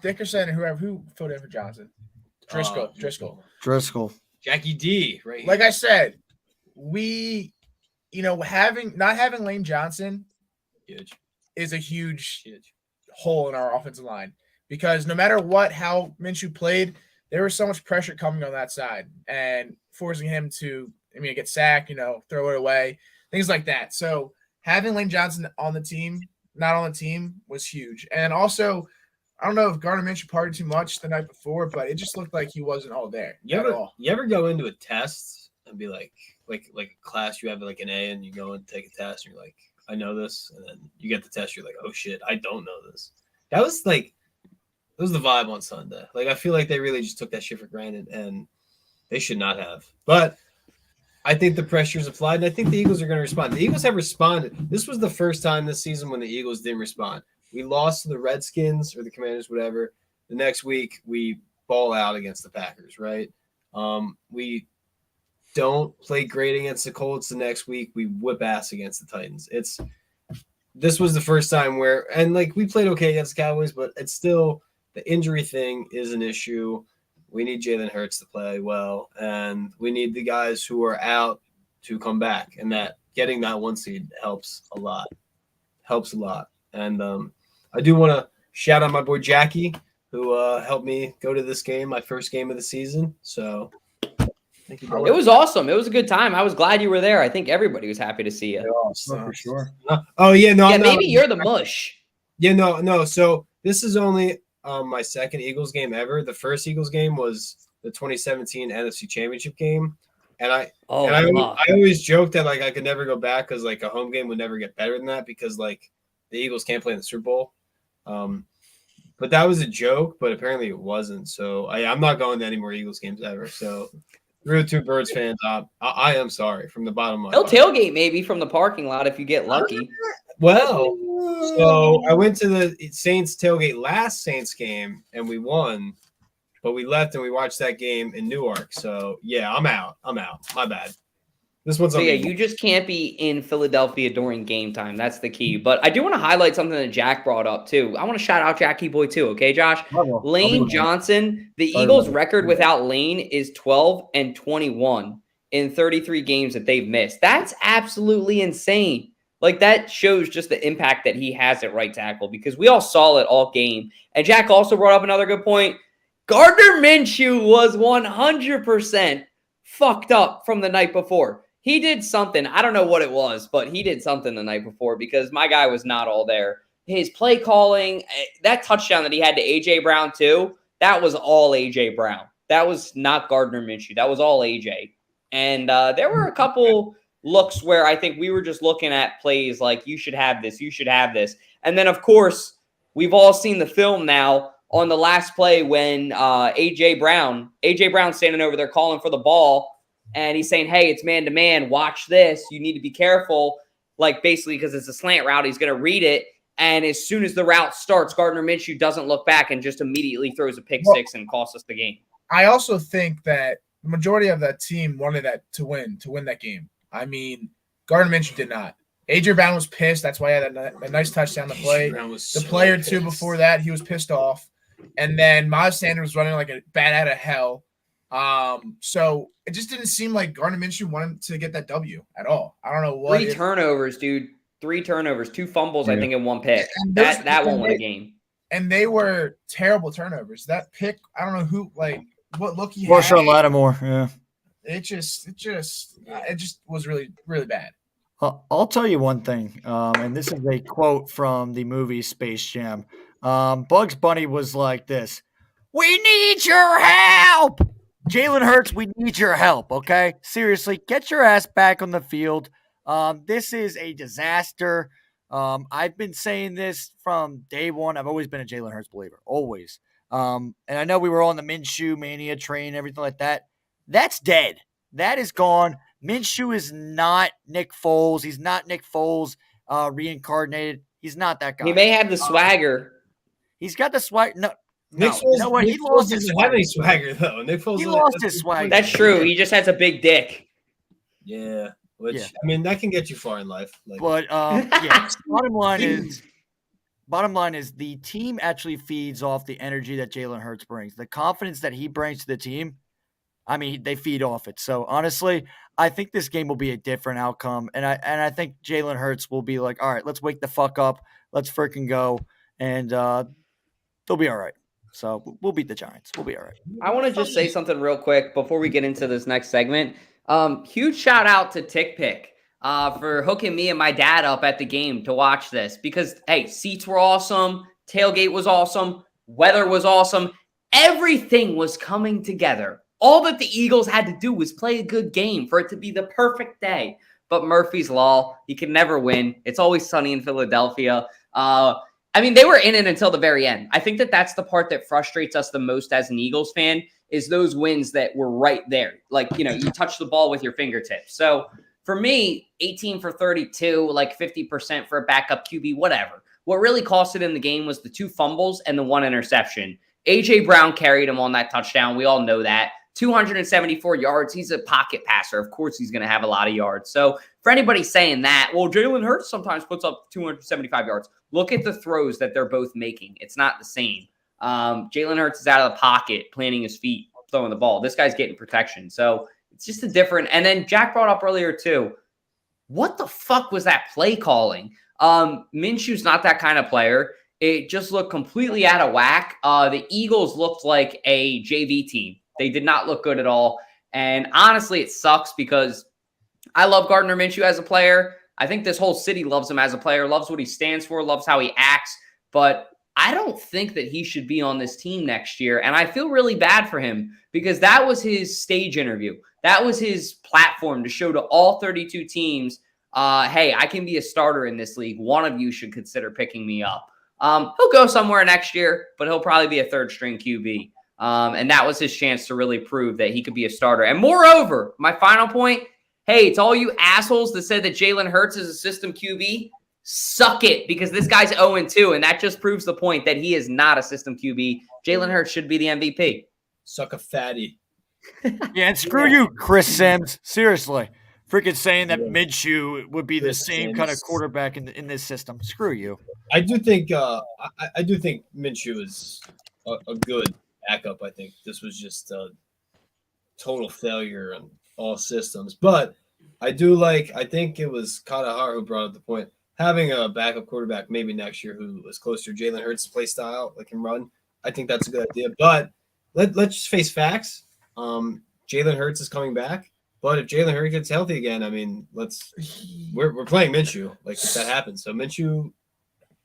Dickerson and who filled in for Johnson, Driscoll, Jackie D, right? Like I said, we, not having Lane Johnson is a huge hole in our offensive line, because no matter how Minshew played, there was so much pressure coming on that side and forcing him to, get sacked, throw it away, things like that. So having Lane Johnson not on the team was huge. And also, I don't know if Gardner Minshew partied too much the night before, but it just looked like he wasn't all there. You ever go into a test and be like a class, you have like an A and you go and take a test and you're like, I know this, and then you get the test, you're like, oh shit, I don't know this. That was the vibe on Sunday. Like, I feel like they really just took that shit for granted, and they should not have. But I think the pressure's applied, and I think the Eagles are going to respond. The Eagles have responded. This was the first time this season when the Eagles didn't respond. We lost to the Redskins or the Commanders, whatever. The next week, we ball out against the Packers, right? We don't play great against the Colts the next week. We whip ass against the Titans. This was the first time where, and like, we played okay against the Cowboys, but it's still, the injury thing is an issue. We need Jalen Hurts to play well, and we need the guys who are out to come back. And that getting that 1 seed helps a lot. And I do want to shout out my boy Jackie, who helped me go to this game, my first game of the season. So thank you, brother. It was awesome. It was a good time. I was glad you were there. I think everybody was happy to see you. For sure. Oh yeah, no. Yeah, maybe you're the mush. Yeah, no. So this is only my second Eagles game ever. The first Eagles game was the 2017 NFC Championship game, and I always joke that like I could never go back because like a home game would never get better than that because like the Eagles can't play in the Super Bowl. But that was a joke, but apparently it wasn't. So I'm not going to any more Eagles games ever. So 302BIRDS fans, I am sorry from the bottom of my He'll heart. tailgate maybe from the parking lot if you get lucky. Well, so I went to the Saints tailgate last Saints game and we won, but we left and we watched that game in Newark. So yeah, I'm out. My bad. This one's So on yeah, me. you just can't be in Philadelphia during game time. That's the key. But I do want to highlight something that Jack brought up too. I want to shout out Jackie Boy too. Okay, Josh. Lane Johnson. The Eagles' record without Lane is 12-21 in 33 games that they've missed. That's absolutely insane. Like that shows just the impact that he has at right tackle because we all saw it all game. And Jack also brought up another good point. Gardner Minshew was 100% fucked up from the night before. He did something. I don't know what it was, but he did something the night before because my guy was not all there. His play calling, that touchdown that he had to A.J. Brown too, that was all A.J. Brown. That was not Gardner Minshew. That was all A.J. And there were a couple looks where I think we were just looking at plays like you should have this, you should have this. And then, of course, we've all seen the film now on the last play when A.J. Brown standing over there calling for the ball, and he's saying, hey, it's man-to-man, watch this, you need to be careful, like basically because it's a slant route, he's going to read it, and as soon as the route starts, Gardner Minshew doesn't look back and just immediately throws a pick six and costs us the game. I also think that the majority of that team wanted that to win that game. I mean, Gardner Minshew did not. A.J. Brown was pissed. That's why he had a nice touchdown to play. The play or two before that, he was pissed off. And then Miles Sanders was running like a bat out of hell. So it just didn't seem like Gardner Minshew wanted to get that W at all. I don't know what. 3 turnovers, dude. 3 turnovers, 2 fumbles, I think, in 1 pick. That won't win a game. And they were terrible turnovers. That pick, I don't know who, like, what look he had. Marshawn Lattimore, yeah. It just was really, really bad. I'll tell you one thing, and this is a quote from the movie Space Jam. Bugs Bunny was like this: "We need your help, Jalen Hurts. We need your help. Okay, seriously, get your ass back on the field. This is a disaster. I've been saying this from day one. I've always been a Jalen Hurts believer, always. And I know we were on the Minshew mania train, everything like that. That's dead. That is gone. Minshew is not Nick Foles. He's not Nick Foles reincarnated. He's not that guy. He may have the swagger. He's got the swag. No, Nick Foles, you know what? He lost his doesn't have any swagger though. Nick Foles He lost his swagger. That's true. He just has a big dick. Yeah, which I mean that can get you far in life. Like, but yeah, bottom line is the team actually feeds off the energy that Jalen Hurts brings, the confidence that he brings to the team. I mean, they feed off it. So honestly, I think this game will be a different outcome, and I think Jalen Hurts will be like, all right, let's wake the fuck up, let's freaking go, and they'll be all right. So we'll beat the Giants. We'll be all right. I want to just say something real quick before we get into this next segment. Huge shout out to Tick Pick for hooking me and my dad up at the game to watch this because, hey, seats were awesome, tailgate was awesome, weather was awesome, everything was coming together. All that the Eagles had to do was play a good game for it to be the perfect day. But Murphy's Law, you can never win. It's always sunny in Philadelphia. I mean, they were in it until the very end. I think that that's the part that frustrates us the most as an Eagles fan is those wins that were right there. Like, you know, you touch the ball with your fingertips. So for me, 18 for 32, like 50% for a backup QB, whatever. What really cost it in the game was the 2 fumbles and the 1 interception. A.J. Brown carried him on that touchdown. We all know that. 274 yards. He's a pocket passer. Of course, he's going to have a lot of yards. So for anybody saying that, well, Jalen Hurts sometimes puts up 275 yards. Look at the throws that they're both making. It's not the same. Jalen Hurts is out of the pocket, planting his feet. throwing the ball. This guy's getting protection. So it's just a different. And then Jack brought up earlier too, what the fuck was that play calling? Minshew's not that kind of player. It just looked completely out of whack. The Eagles looked like a JV team. They did not look good at all. And honestly, it sucks because I love Gardner Minshew as a player. I think this whole city loves him as a player, loves what he stands for, loves how he acts. But I don't think that he should be on this team next year. And I feel really bad for him because that was his stage interview. That was his platform to show to all 32 teams, hey, I can be a starter in this league. One of you should consider picking me up. He'll go somewhere next year, but he'll probably be a third-string QB. And that was his chance to really prove that he could be a starter. And moreover, my final point, hey, it's all you assholes that said that Jalen Hurts is a system QB. Suck it, because this guy's 0-2, and that just proves the point that he is not a system QB. Jalen Hurts should be the MVP. Suck a fatty. Yeah, and screw you, Chris Sims. Seriously. Freaking saying that Minshew would be the same kind of quarterback in this system. Screw you. I do think Minshew is a good backup. I think this was just a total failure on all systems. But I think it was Kadahar who brought up the point. Having a backup quarterback maybe next year who is closer to Jalen Hurts' play style, that can run, I think that's a good idea. But let's just face facts. Jalen Hurts is coming back. But if Jalen Hurts gets healthy again, I mean, we're playing Minshew. Like, if that happens. So Minshew,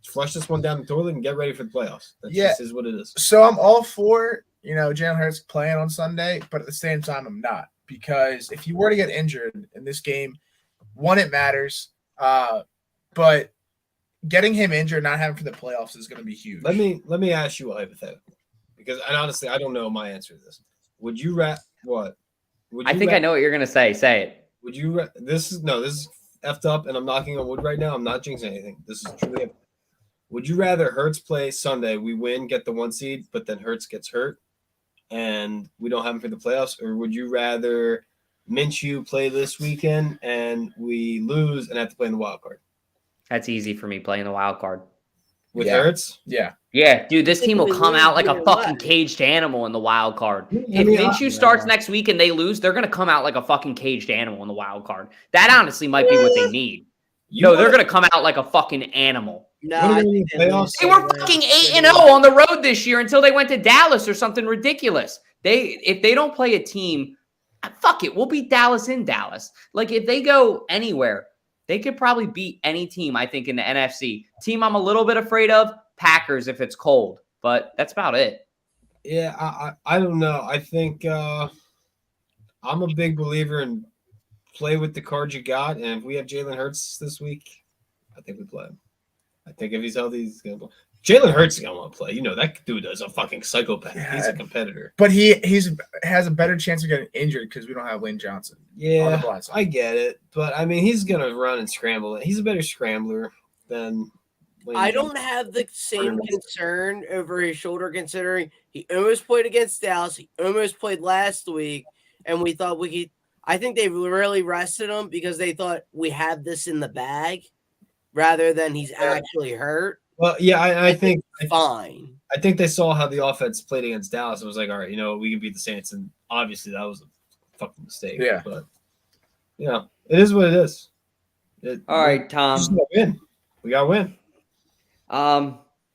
flush this one down the toilet and get ready for the playoffs. That just is what it is. So I'm all for, Jalen Hurts playing on Sunday, but at the same time, I'm not. Because if you were to get injured in this game, one, it matters. But getting him injured, not having for the playoffs is going to be huge. Let me ask you a hypothetical, because honestly, I don't know my answer to this. Would you what? I think I know what you're going to say. Say it. Would you this is effed up, and I'm knocking on wood right now. I'm not jinxing anything. This is truly. Would you rather Hurts play Sunday, we win, get the 1 seed, but then Hurts gets hurt, and we don't have him for the playoffs, or would you rather Minshew play this weekend and we lose and have to play in the wild card? That's easy for me, playing the wild card. With Hurts? Yeah. Yeah, dude, this team will come out like a fucking caged animal in the wild card. If Minshew starts next week and they lose, they're going to come out like a fucking caged animal in the wild card. That honestly might be what they need. They're going to come out like a fucking animal. No, they were fucking 8-0 on the road this year until they went to Dallas or something ridiculous. If they don't play a team, fuck it, we'll beat Dallas in Dallas. Like, if they go anywhere, they could probably beat any team, I think, in the NFC. Team I'm a little bit afraid of, Packers if it's cold. But that's about it. Yeah, I don't know. I think I'm a big believer in play with the cards you got. And if we have Jalen Hurts this week, I think we play him. I think if he's healthy, he's going to play. Jalen Hurts is going to want to play. That dude is a fucking psychopath. Yeah, he's a competitor. But he has a better chance of getting injured because we don't have Lane Johnson. Yeah, I get it. But, I mean, he's going to run and scramble. He's a better scrambler than Lane I Johnson. don't have the same concern over his shoulder, considering he almost played against Dallas. He almost played last week, and we thought we could – I think they really rested him because they thought we had this in the bag rather than he's actually hurt. Well, yeah, I think fine. I think they saw how the offense played against Dallas and was like, all right, we can beat the Saints. And obviously that was a fucking mistake. Yeah. But, it is what it is. All right, Tom. We got to win.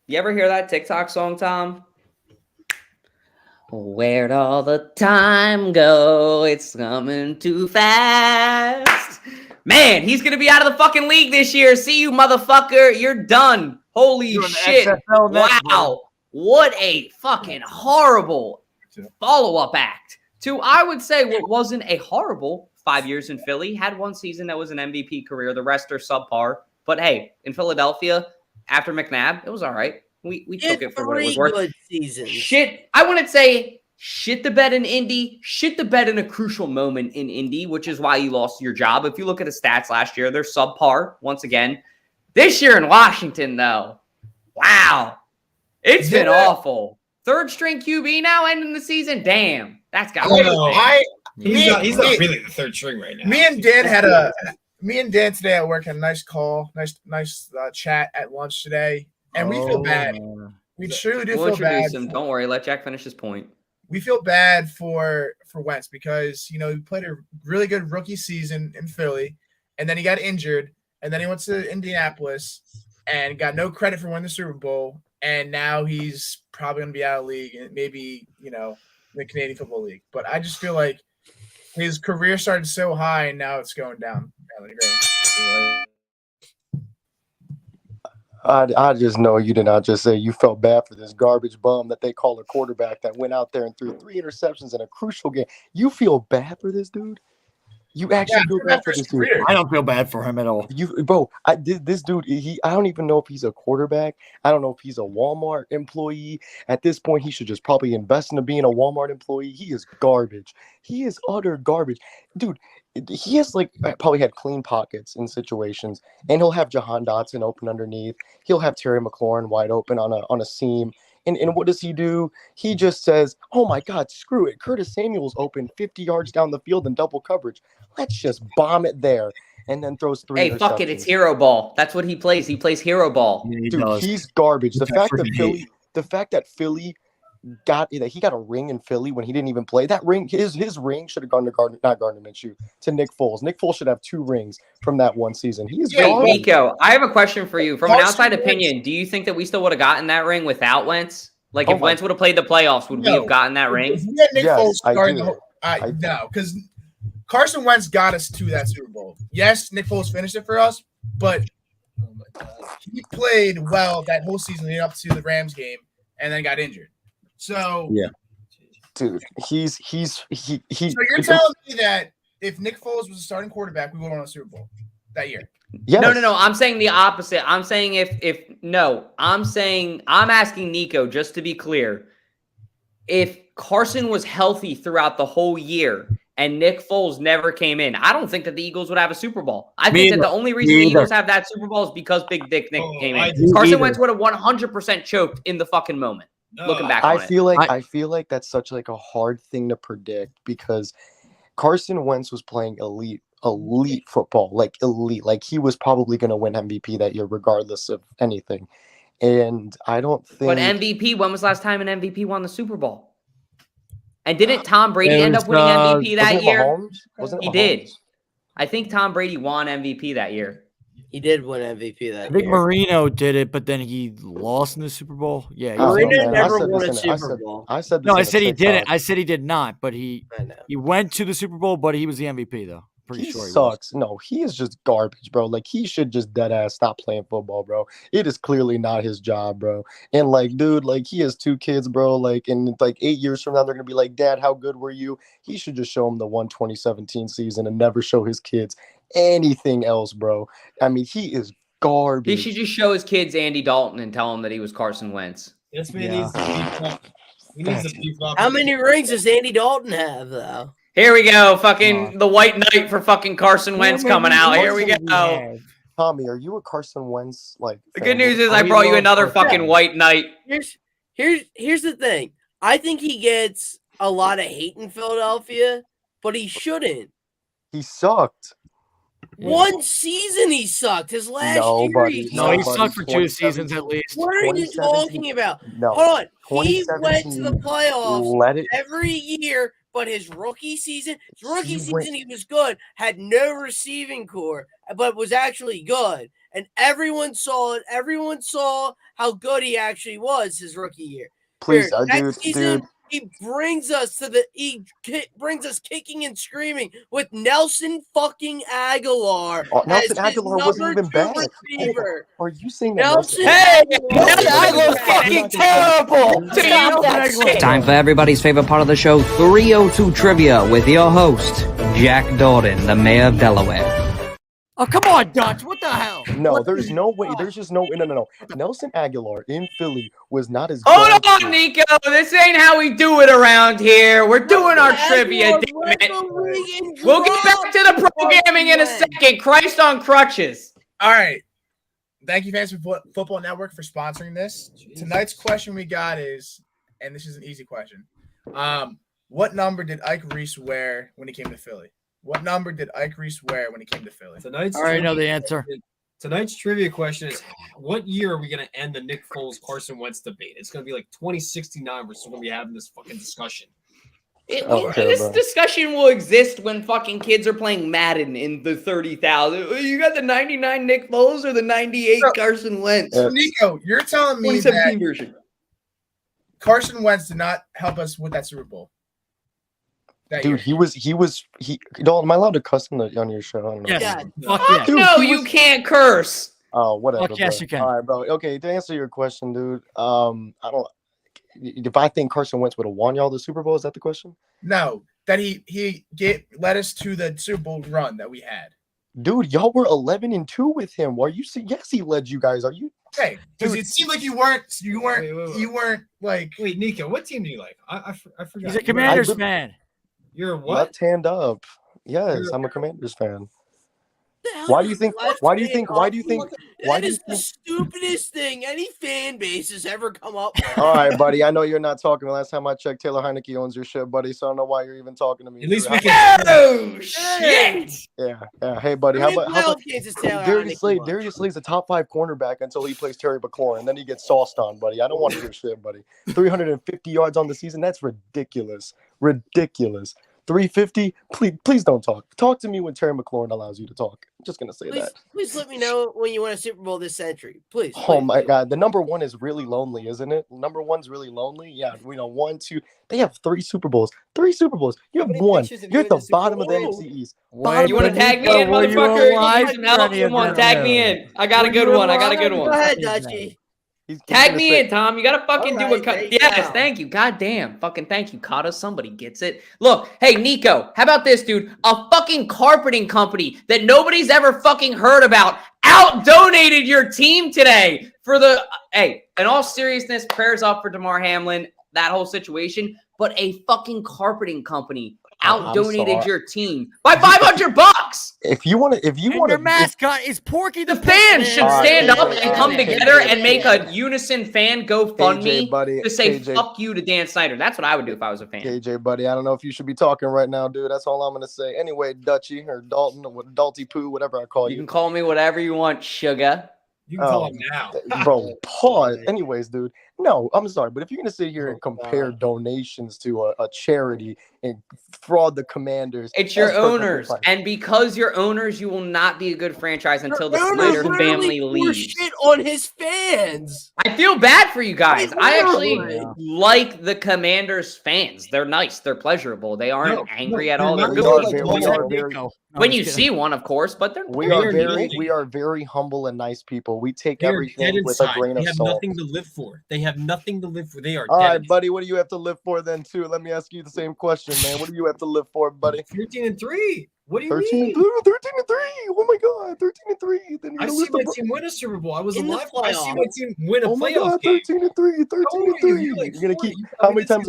You ever hear that TikTok song, Tom? Where'd all the time go? It's coming too fast. Man, he's going to be out of the fucking league this year. See you, motherfucker. You're done. Holy shit. Wow. What a fucking horrible follow-up act to, I would say, what wasn't a horrible 5 years in Philly. Had one season that was an MVP career. The rest are subpar. But hey, in Philadelphia, after McNabb, it was all right. We took it for what it was worth. Good seasons. Shit, I wouldn't say shit the bed in Indy, shit the bed in a crucial moment in Indy, which is why you lost your job. If you look at the stats last year, they're subpar once again. This year in Washington, though, wow, it's been awful. Third string QB now ending the season. Damn, that's got to be. He's not really the third string right now. Me and Dan today at work had a nice call, nice chat at lunch today, and we feel bad. We truly do feel bad. Don't worry, let Jack finish his point. we feel bad for Wentz because he played a really good rookie season in Philly, and then he got injured, and then he went to Indianapolis and got no credit for winning the Super Bowl, and now he's probably going to be out of the league, and maybe the Canadian Football League. But I just feel like his career started so high, and now it's going down. I just know you did not just say you felt bad for this garbage bum that they call a quarterback that went out there and threw 3 interceptions in a crucial game. You feel bad for this dude? You actually feel bad for this dude? I don't feel bad for him at all. This dude, I don't even know if he's a quarterback. I don't know if he's a Walmart employee. At this point, he should just probably invest into being a Walmart employee. He is garbage. He is utter garbage. Dude, he has probably had clean pockets in situations, and he'll have Jahan Dotson open underneath. He'll have Terry McLaurin wide open on a seam. And what does he do? He just says, oh, my God, screw it. Curtis Samuel's open 50 yards down the field in double coverage. Let's just bomb it there. And then throws 3 Hey, fuck it. It's hero ball. That's what he plays. He plays hero ball. Yeah, dude, he's garbage. The fact that Philly got a ring in Philly when he didn't even play. That ring, his ring should have gone to Gardner Minshew, to Nick Foles. Nick Foles should have 2 rings from that one season. He is garbage. Nico, I have a question for you. From an outside opinion, do you think that we still would have gotten that ring without Wentz? If Wentz would have played the playoffs, would we have gotten that ring? If we had Nick Foles starting no, because Carson Wentz got us to that Super Bowl. Yes, Nick Foles finished it for us, but he played well that whole season leading up to the Rams game and then got injured. So yeah, dude, he's So you're telling me that if Nick Foles was a starting quarterback, we would have won a Super Bowl that year? Yes. No. I'm saying the opposite. I'm saying I'm asking Nico, just to be clear, if Carson was healthy throughout the whole year and Nick Foles never came in, I don't think that the Eagles would have a Super Bowl. I think that the only reason the Eagles have that Super Bowl is because Big Dick Nick came in. Carson Wentz would have 100% choked in the fucking moment. Looking back on it. I feel like that's such a hard thing to predict because Carson Wentz was playing elite football, elite. He was probably going to win MVP that year regardless of anything. And I don't think. But MVP, when was the last time an MVP won the Super Bowl? And didn't Tom Brady end up winning MVP that year? He did. I think Tom Brady won MVP that year. He did win MVP that year. I think Marino did it, but then he lost in the Super Bowl. Yeah, Marino never won a Super Bowl. I said no. I said he didn't. I said he did not, but he went to the Super Bowl, but he was the MVP though. Pretty sure he sucks. No, he is just garbage, bro. He should just dead ass stop playing football, bro. It is clearly not his job, bro. And dude, he has 2 kids, bro. And 8 years from now, they're gonna be like, Dad, how good were you? He should just show him the 2017 season and never show his kids anything else, bro. I mean, he is garbage. He should just show his kids Andy Dalton and tell him that he was Carson Wentz. This man needs to beef up. How many rings does Andy Dalton have, though? Here we go. Fucking the white knight for fucking Carson Wentz coming out. Here we go. Tommy, are you a Carson Wentz The good news is I brought you another fucking white knight. Here's the thing. I think he gets a lot of hate in Philadelphia, but he shouldn't. He sucked. One season he sucked. His last year he sucked for 2 seasons at least. What are you talking about? No, hold on. He went to the playoffs every year, but his rookie season, he was good, had no receiving core, but was actually good. And everyone saw it. Everyone saw how good he actually was his rookie year. Please, dude. He brings us kicking and screaming with Nelson fucking Aguilar. Nelson Aguilar wasn't even bad. Are you saying that? Nelson Aguilar's fucking terrible. Stop that shit. Time for everybody's favorite part of the show, 302 Trivia, with your host, Jack Dordan, the mayor of Delaware. Oh, come on, Dutch. What the hell? No, there's no way. There's just no. Nelson Aguilar in Philly was not as good. Hold on, Nico. This ain't how we do it around here. We're doing our trivia, damn it. We'll get back to the programming in a second. Christ on crutches. All right. Thank you, Fantasy Football Network, for sponsoring this. Tonight's question we got is, and this is an easy question. What number did Ike Reese wear when he came to Philly? What number did Ike Reese wear when he came to Philly? I already know the answer. Tonight's trivia question is, what year are we going to end the Nick Foles Carson Wentz debate? It's going to be 2069. We're still going to be having this fucking discussion. This discussion will exist when fucking kids are playing Madden in the 30,000. You got the 99 Nick Foles or the 98 Carson Wentz? Nico, you're telling me 2017 that version. Carson Wentz did not help us with that Super Bowl. Dude, he was. Am I allowed to cuss on your show? I don't know. Yes. Fuck yes. Dude, no, you can't curse. Oh, whatever. Fuck yes, you can. All right, bro. Okay, to answer your question, dude. I don't. If I think Carson Wentz would have won y'all the Super Bowl, is that the question? No, that he led us to the Super Bowl run that we had. Dude, y'all were 11-2 with him. Are you? Yes, he led you guys. Are you? Okay, because it seemed like you weren't like. Wait, Nico, what team do you like? I forgot. He's a Commanders fan. You're what? Left hand up. Yes, I'm a Commanders fan. Why do you think? Why do you think? That is the stupidest thing any fan base has ever come up with. All right, buddy. I know you're not talking. Last time I checked, Taylor Heineke owns your shit, buddy. So I don't know why you're even talking to me. At least we can. Oh shit! Yeah. Hey, buddy. How about Darius Slade? Darius Slade's a top 5 cornerback until he plays Terry McLaurin, and then he gets sauced on, buddy. I don't want to hear shit, buddy. 350 yards on the season. That's ridiculous. 350. Please don't talk. Talk to me when Terry McLaurin allows you to talk. I'm just gonna say that. Please let me know when you win a Super Bowl this century. Please. Oh my God, the number 1 is really lonely, isn't it? Number 1's really lonely. Yeah, 1, 2. They have 3 Super Bowls. 3 Super Bowls. You have 1. You're at the bottom of the NFC East. You want to tag me in, motherfucker? Come on, tag me in. I got a good one. Go ahead, Dutchie. Tag me in, Tom. You gotta fucking do a cut. Yes, thank you. God damn. Fucking thank you, Kata. Somebody gets it. Look, hey, Nico, how about this, dude? A fucking carpeting company that nobody's ever fucking heard about out-donated your team today for the... Hey, in all seriousness, prayers up for DeMar Hamlin, that whole situation, but a fucking carpeting company out-donated your team by $500. If you want to, your mascot is Porky the fans should stand up and come together and make a unison fan GoFundMe to say fuck you to Dan Snyder. That's what I would do if I was a fan. KJ, buddy, I don't know if you should be talking right now, dude. That's all I'm gonna say. Anyway, Dutchie or Dalton or Dalty Poo, whatever I call you. You can call me whatever you want, sugar. You can call him now. Bro, pause. Anyways, dude. No, I'm sorry, but if you're going to sit here and compare donations to a charity and fraud the Commanders. It's your owners. And because you're owners, you will not be a good franchise until the Snyder family leaves. Shit on his fans. I feel bad for you guys. I actually like the Commanders fans. They're nice. They're pleasurable. They aren't angry at all. They're good. When you see one, of course, but we are very humble and nice people. We take everything with a grain of salt. They have nothing to live for. They have nothing to live for. They are all dead. Right, buddy. What do you have to live for then, too? Let me ask you the same question, man. What do you have to live for, buddy? 13-3. What do you 13-3. mean? 13-3. Oh my God, 13-3. Then I see my team win a Super Bowl. I was alive. I see my team win a playoff game. 13-3. 13-3. You're gonna keep. How many times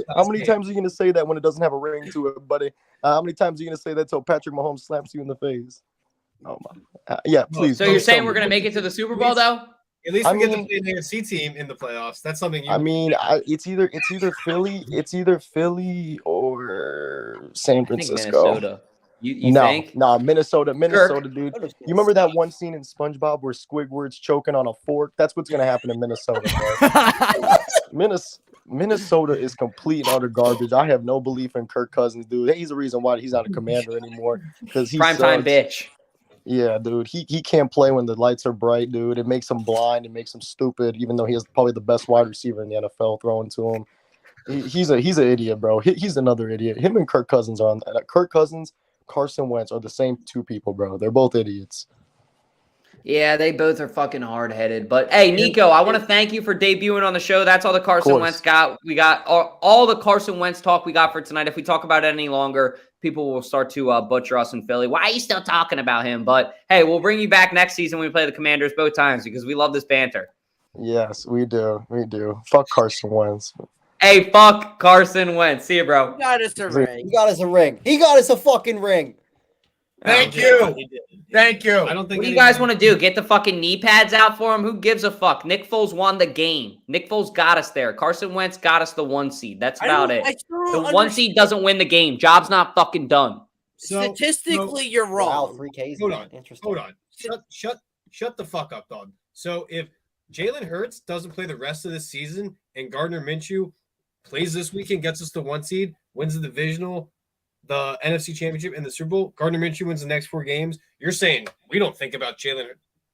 are you gonna say that when it doesn't have a ring to it, buddy? How many times are you gonna say that till Patrick Mahomes slaps you in the face? Oh my. Yeah, please. So you're saying we're gonna make it to the Super Bowl, though? At least we get to play an AFC team in the playoffs. That's something. It's either Philly or San Francisco. Minnesota. You think? No, Minnesota, dude. You remember that one scene in SpongeBob where Squidward's choking on a fork? That's what's gonna happen in Minnesota, bro. Minnesota is complete and utter garbage. I have no belief in Kirk Cousins, dude. He's the reason why he's not a Commander anymore because he's primetime bitch. Yeah, dude. He can't play when the lights are bright, dude. It makes him blind. It makes him stupid, even though he has probably the best wide receiver in the NFL throwing to him. He's an idiot, bro. He's another idiot. Him and Kirk Cousins are on Kirk Cousins, Carson Wentz are the same two people, bro. They're both idiots. Yeah, they both are fucking hard-headed. But, hey, Nico, I want to thank you for debuting on the show. That's all the Carson Wentz got. We got all the Carson Wentz talk we got for tonight. If we talk about it any longer, people will start to butcher us in Philly. Why are you still talking about him? But, hey, we'll bring you back next season when we play the Commanders both times because we love this banter. Yes, we do. We do. Fuck Carson Wentz. Hey, fuck Carson Wentz. See you, bro. He got us a ring. He got us a ring. He got us a fucking ring. Thank you. Thank you. I don't think. What do you guys want to do? Get the fucking knee pads out for him? Who gives a fuck? Nick Foles won the game. Nick Foles got us there. Carson Wentz got us the 1 seed. That's about it. The 1 seed doesn't win the game. Job's not fucking done. Statistically, you're wrong. Wow, 3Ks. Hold on. Shut the fuck up, dog. So if Jalen Hurts doesn't play the rest of the season and Gardner Minshew plays this weekend, gets us the 1 seed, wins the divisional, the NFC Championship, and the Super Bowl. Gardner Minshew wins the next 4 games. You're saying we don't think about Jalen.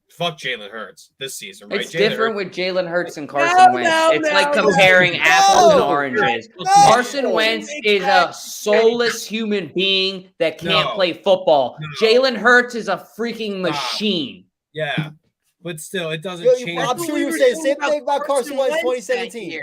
Fuck Jalen Hurts this season, right? It's Jalen different Hurts. with Jalen Hurts and Carson Wentz. It's like comparing apples and oranges. Carson Wentz is a soulless human being that can't play football. Jalen Hurts is a freaking machine. Yeah, but still, it doesn't change. I'm sure you were saying the same thing about Carson Wentz 2017.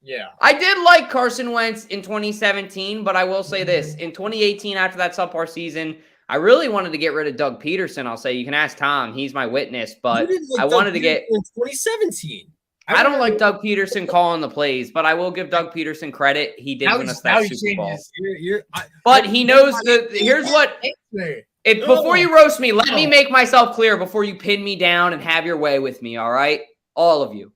Yeah. I did like Carson Wentz in 2017, but I will say this. In 2018, after that subpar season, I really wanted to get rid of Doug Peterson. I'll say, you can ask Tom. He's my witness, but I wanted to get... In 2017. I don't like Doug Peterson calling the plays, but I will give Doug Peterson credit. He did win us that Super Bowl. But he knows here's what... Before you roast me, let me make myself clear before you pin me down and have your way with me, all right? All of you.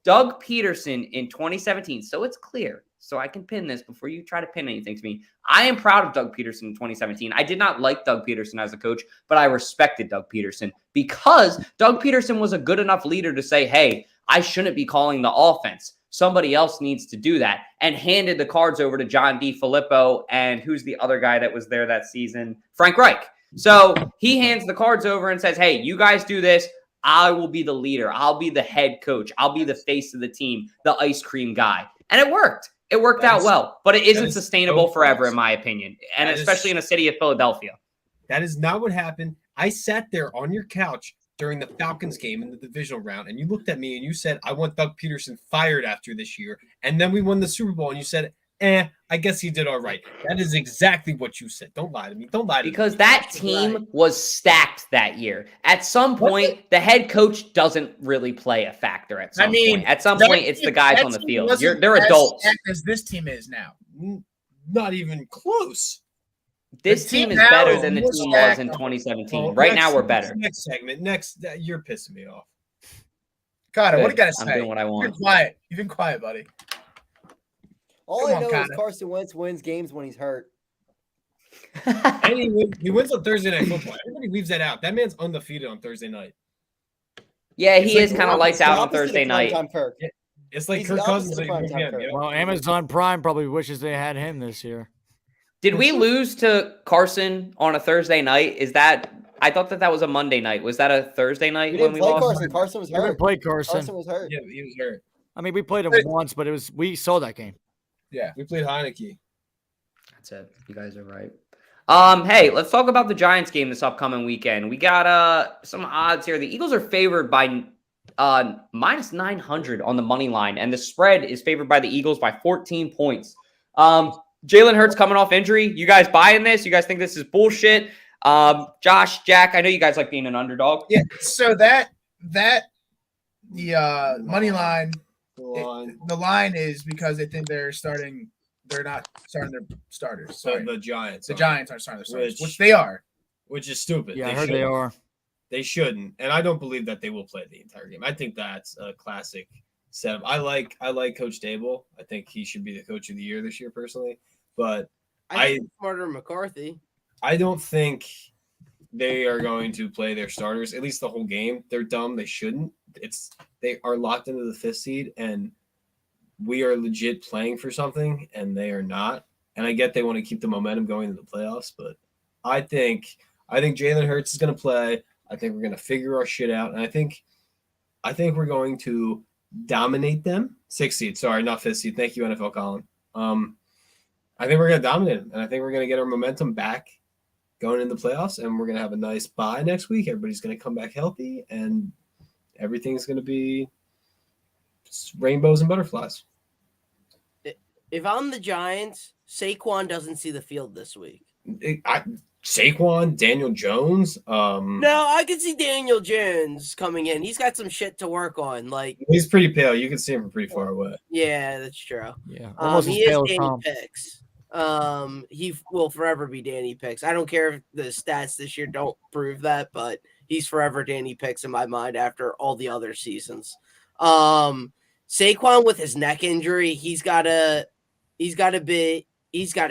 Doug Peterson in 2017, so it's clear, so I can pin this before you try to pin anything to me. I am proud of Doug Peterson in 2017. I did not like Doug Peterson as a coach, but I respected Doug Peterson because Doug Peterson was a good enough leader to say, hey, I shouldn't be calling the offense. Somebody else needs to do that, and handed the cards over to John DeFilippo and who's the other guy that was there that season? Frank Reich. So he hands the cards over and says, hey, you guys do this. I will be the leader. I'll be the head coach. I'll be the face of the team, the ice cream guy. And it worked. It worked out well, but it isn't sustainable forever, in my opinion, and especially in a city of Philadelphia. That is not what happened. I sat there on your couch during the Falcons game in the divisional round, and you looked at me and you said, I want Doug Peterson fired after this year. And then we won the Super Bowl, and you said, I guess he did all right. That is exactly what you said. Don't lie to me. Don't lie to me. Because that team was stacked that year. At some point, the head coach doesn't really play a factor at some point. At some point, it's the guys on the field. They're adults. As this team is now. Not even close. This team is better than the team was in 2017. Right now, we're better. Next segment. You're pissing me off. Carter, what do you got to say? I'm doing what I want. You've been quiet. You've been quiet, buddy. All I know is Carson Wentz wins games when he's hurt. And he wins on Thursday Night Football. Everybody leaves that out. That man's undefeated on Thursday night. Yeah, he is kind of lights out on Thursday night. It's like Kirk Cousins. Well, Amazon Prime probably wishes they had him this year. Did we lose to Carson on a Thursday night? I thought that was a Monday night. Was that a Thursday night when we lost? Carson. Carson was hurt. We didn't play Carson. Carson was hurt. Yeah, he was hurt. I mean, we played him once, but we saw that game. Yeah, we played Heineke. That's it. You guys are right. Hey, let's talk about the Giants game this upcoming weekend. We got some odds here. The Eagles are favored by minus 900 on the money line, and the spread is favored by the Eagles by 14 points. Jalen Hurts coming off injury. You guys buying this? You guys think this is bullshit? Josh, Jack, I know you guys like being an underdog. Yeah. So the money line. The line is because they think they're not starting their starters. So the Giants. The Giants aren't starting their starters, which they are. Which is stupid. Yeah, I heard they are. They shouldn't. And I don't believe that they will play the entire game. I think that's a classic setup. I like Coach Dable. I think he should be the coach of the year this year, personally. But I think smarter than McCarthy. I don't think they are going to play their starters, at least the whole game. They're dumb. They shouldn't. They are locked into the 5th seed, and we are legit playing for something, and they are not. And I get they want to keep the momentum going into the playoffs, but I think Jalen Hurts is going to play. I think we're going to figure our shit out, and I think we're going to dominate them. 6th seed, sorry, not 5th seed. Thank you, NFL Colin. I think we're going to dominate them, and I think we're going to get our momentum back going in the playoffs, and we're going to have a nice bye next week. Everybody's going to come back healthy, and everything's going to be rainbows and butterflies. If I'm the Giants, Saquon doesn't see the field this week. Saquon, Daniel Jones. No, I can see Daniel Jones coming in. He's got some shit to work on. Like, he's pretty pale. You can see him from pretty far away. Yeah, that's true. Yeah, he is Danny Picks. He will forever be Danny Picks. I don't care if the stats this year don't prove that, but he's forever Danny Picks in my mind after all the other seasons. Saquon with his neck injury, he's got to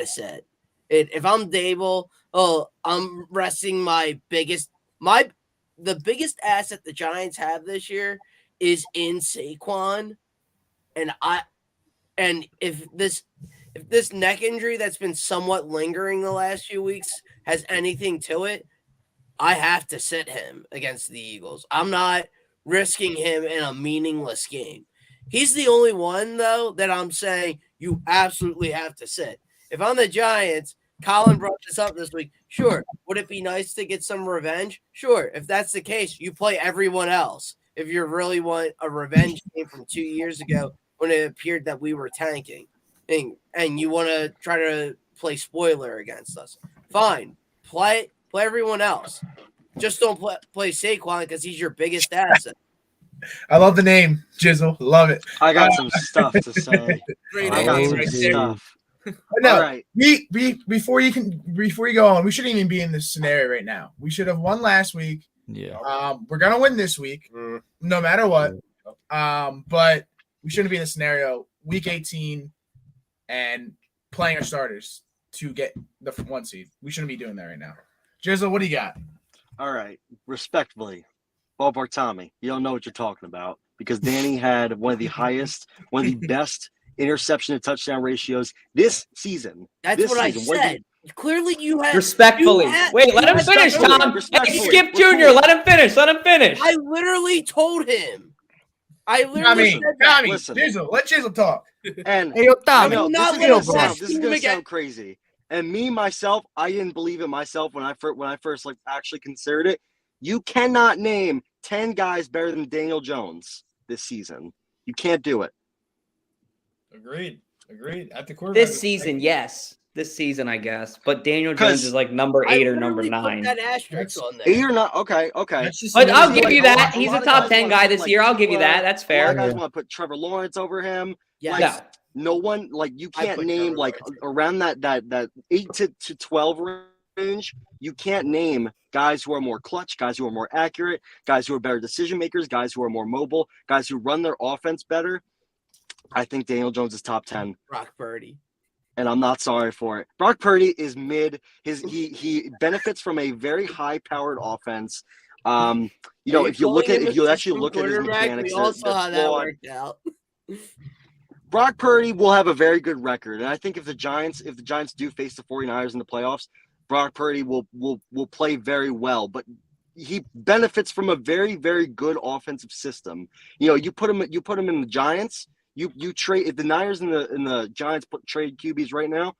sit. If I'm Dable, I'm resting the biggest asset the Giants have this year is in Saquon, and And if this neck injury that's been somewhat lingering the last few weeks has anything to it, I have to sit him against the Eagles. I'm not risking him in a meaningless game. He's the only one, though, that I'm saying you absolutely have to sit. If I'm the Giants, Colin brought this up this week. Sure. Would it be nice to get some revenge? Sure. If that's the case, you play everyone else. If you really want a revenge game from 2 years ago when it appeared that we were tanking and you want to try to play spoiler against us, fine. Play everyone else. Just don't play Saquon because he's your biggest asset. I love the name, Jizzle. Love it. I got some stuff to say. Great I got names some right there. stuff. No, All right. before you go on, we shouldn't even be in this scenario right now. We should have won last week. Yeah. We're gonna win this week, no matter what. But we shouldn't be in the scenario week 18 and playing our starters to get the 1 seed. We shouldn't be doing that right now. Jizzle, what do you got? All right. Respectfully, ballpark Tommy, you don't know what you're talking about because Danny had one of the best interception to touchdown ratios this season. That's this what season. I said. Clearly, you had Respectfully. Wait, let him finish, Tom. Hey, Skip Jr., let him finish. Let him finish. I literally told him. I literally said that. Tommy, Jizzle, let Jizzle talk. And Hey, yo, Tommy, this is gonna sound crazy. And me myself, I didn't believe it myself when I first actually considered it. You cannot name 10 guys better than Daniel Jones this season. You can't do it. Agreed. At the quarterback. This season, yes. This season, I guess. But Daniel Jones is like number 8 or number 9. That asterisk on there. 8 or not? Okay. But I'll give you that. He's a top 10 guy this year. I'll give you that. That's fair. A lot of guys want to put Trevor Lawrence over him. Yeah. No one, you can't name around that 8 to 12 range. You can't name guys who are more clutch, guys who are more accurate, guys who are better decision makers, guys who are more mobile, guys who run their offense better. I think Daniel Jones is top 10. Brock Purdy. And I'm not sorry for it. Brock Purdy is mid. He benefits from a very high-powered offense. If you actually look at his mechanics, we all saw how that worked out. Brock Purdy will have a very good record. And I think if the Giants do face the 49ers in the playoffs, Brock Purdy will play very well. But he benefits from a very, very good offensive system. You put him in the Giants. You trade if the Niners and the Giants trade QBs right now,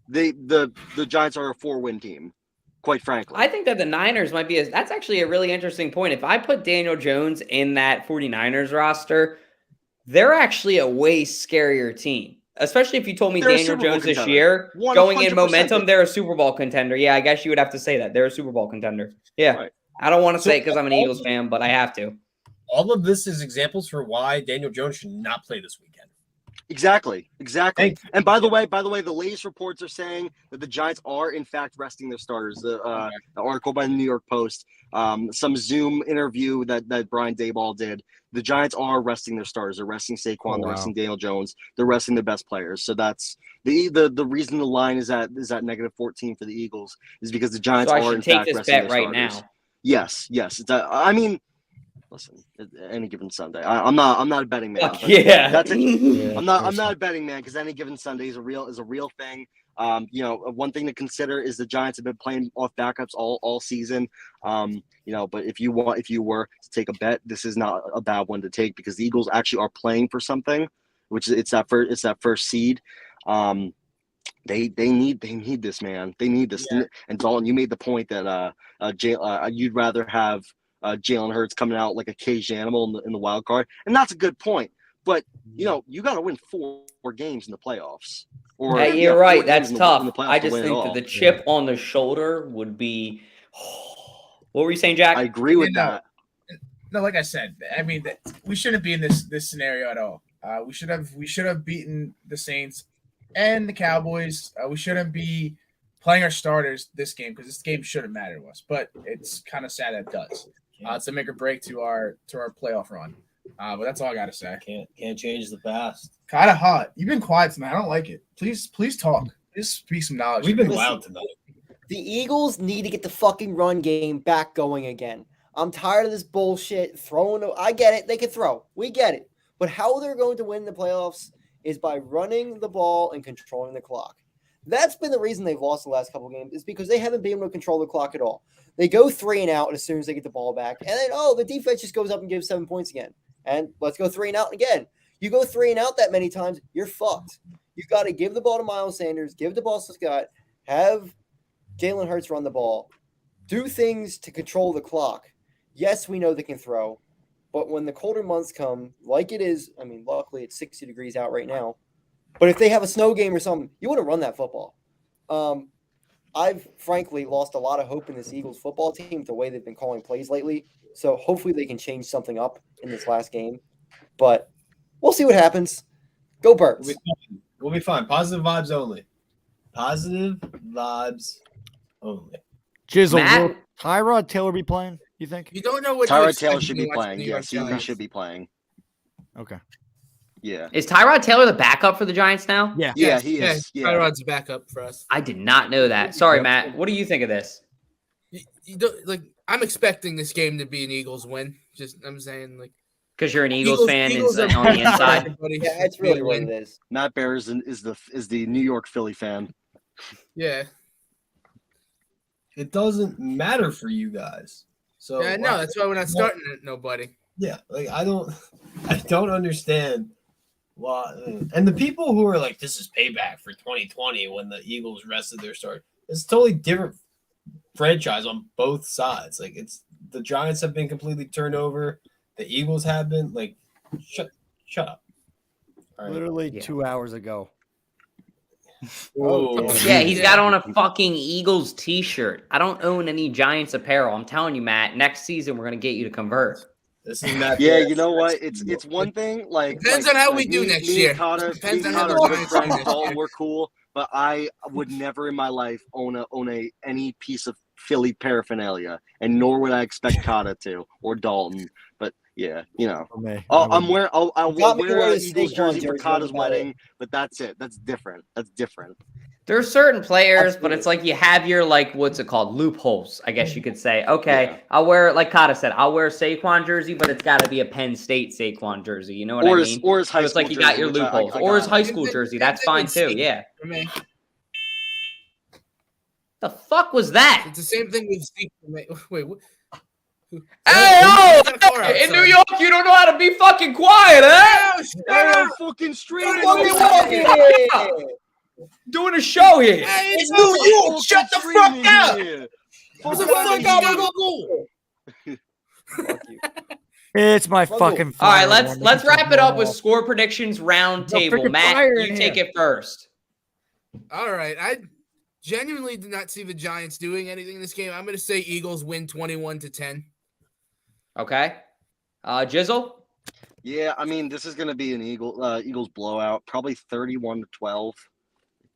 the Giants are a 4-win team, quite frankly. I think that the Niners might be that's actually a really interesting point. If I put Daniel Jones in that 49ers roster, they're actually a way scarier team. Especially if you told me Daniel Jones this year, going in momentum, they're a Super Bowl contender. Yeah, I guess you would have to say that. They're a Super Bowl contender. Yeah. Right. I don't want to say it because I'm an Eagles fan, but I have to. All of this is examples for why Daniel Jones should not play this weekend. Exactly. And by the way, the latest reports are saying that the Giants are in fact resting their starters. The article by the New York Post, some Zoom interview that Brian Daboll did. The Giants are resting their starters. They're resting Saquon. They're resting Daniel Jones. They're resting the best players. So that's the reason the line is at -14 for the Eagles is because the Giants are in fact resting their starters. Now. Yes. Listen, any given Sunday, I'm not a betting man. Yeah, that's it. I'm not a betting man because any given Sunday is a real thing. One thing to consider is the Giants have been playing off backups all season. But if you were to take a bet, this is not a bad one to take because the Eagles actually are playing for something, which is it's that first seed. They need this, man. They need this. Yeah. And Dalton, you made the point that you'd rather have Jalen Hurts coming out like a caged animal in the wild card, and that's a good point. But you got to win 4 games in the playoffs. You're right. That's tough. I just think that the chip on the shoulder would be. What were you saying, Jack? I agree with that. No, like I said, I mean, we shouldn't be in this scenario at all. We should have beaten the Saints and the Cowboys. We shouldn't be playing our starters this game because this game shouldn't matter to us. But it's kind of sad that it does. It's a make or break to our playoff run. But that's all I gotta say. Can't change the past. Kind of hot. You've been quiet tonight. I don't like it. Please talk. Please speak some knowledge. We've been loud tonight. The Eagles need to get the fucking run game back going again. I'm tired of this bullshit. I get it. They can throw. We get it. But how they're going to win the playoffs is by running the ball and controlling the clock. That's been the reason they've lost the last couple of games, is because they haven't been able to control the clock at all. They go 3 and out as soon as they get the ball back, and then the defense just goes up and gives 7 points again. And let's go 3 and out again. You go 3 and out that many times, you're fucked. You've got to give the ball to Miles Sanders, give the ball to Scott, have Jalen Hurts run the ball, do things to control the clock. Yes, we know they can throw, but when the colder months come, like it is, I mean, luckily it's 60 degrees out right now, but if they have a snow game or something, you want to run that football. I've frankly lost a lot of hope in this Eagles football team, the way they've been calling plays lately. So hopefully they can change something up in this last game, but we'll see what happens. Go Birds. We'll be fine. Positive vibes only. Positive vibes only. Jizzle, will Tyrod Taylor be playing, you think? You don't know what Tyrod Taylor should be playing. Yes, he should be playing. Okay. Yeah. Is Tyrod Taylor the backup for the Giants now? Yeah. Yeah, he is. Yeah. Tyrod's a backup for us. I did not know that. Sorry, Matt. What do you think of this? You don't like. I'm expecting this game to be an Eagles win. I'm saying like because you're an Eagles fan and on the inside. Yeah, that's really what it is. Matt Bear is the New York Philly fan. Yeah. It doesn't matter for you guys. So yeah, no, that's why we're not starting nobody. Yeah, like I don't understand why. And the people who are like, this is payback for 2020 when the Eagles rested their start. It's a totally different franchise on both sides. Like the Giants have been completely turned over. The Eagles have been like, shut up. All right. Literally 2 hours ago. Yeah, he's got on a fucking Eagles t-shirt. I don't own any Giants apparel. I'm telling you, Matt, next season we're gonna get you to convert. This is not yeah, you know what? It's one thing. Like depends on how we do next year. Depends on how we're cool, but I would never in my life own any piece of Philly paraphernalia, and nor would I expect Cotta to or Dalton. But yeah, you know, I'll wear an Eagles jersey for Cotta's wedding, but that's it. That's different. There are certain players, but it's like you have your what's it called? Loopholes, I guess you could say. Okay, yeah. I'll wear, like Cotta said, I'll wear a Saquon jersey, but it's got to be a Penn State Saquon jersey. You know what I mean? Or his high school it's like you got your loopholes. Or his high school jersey. That's fine too. Yeah. The fuck was that? It's the same thing with Steve. Wait, what? Hey, in New York, you don't know how to be fucking quiet, huh? Hey, fucking street. Doing a show here. Hey, it's New York. Shut the fuck up. What the fuck up? It's my fucking. All right, let's wrap it up with score predictions round table. Matt, you take it first. All right, I genuinely did not see the Giants doing anything in this game. I'm going to say Eagles win 21-10. Okay. Jizzle? Yeah, I mean, this is going to be an Eagles blowout, probably 31-12.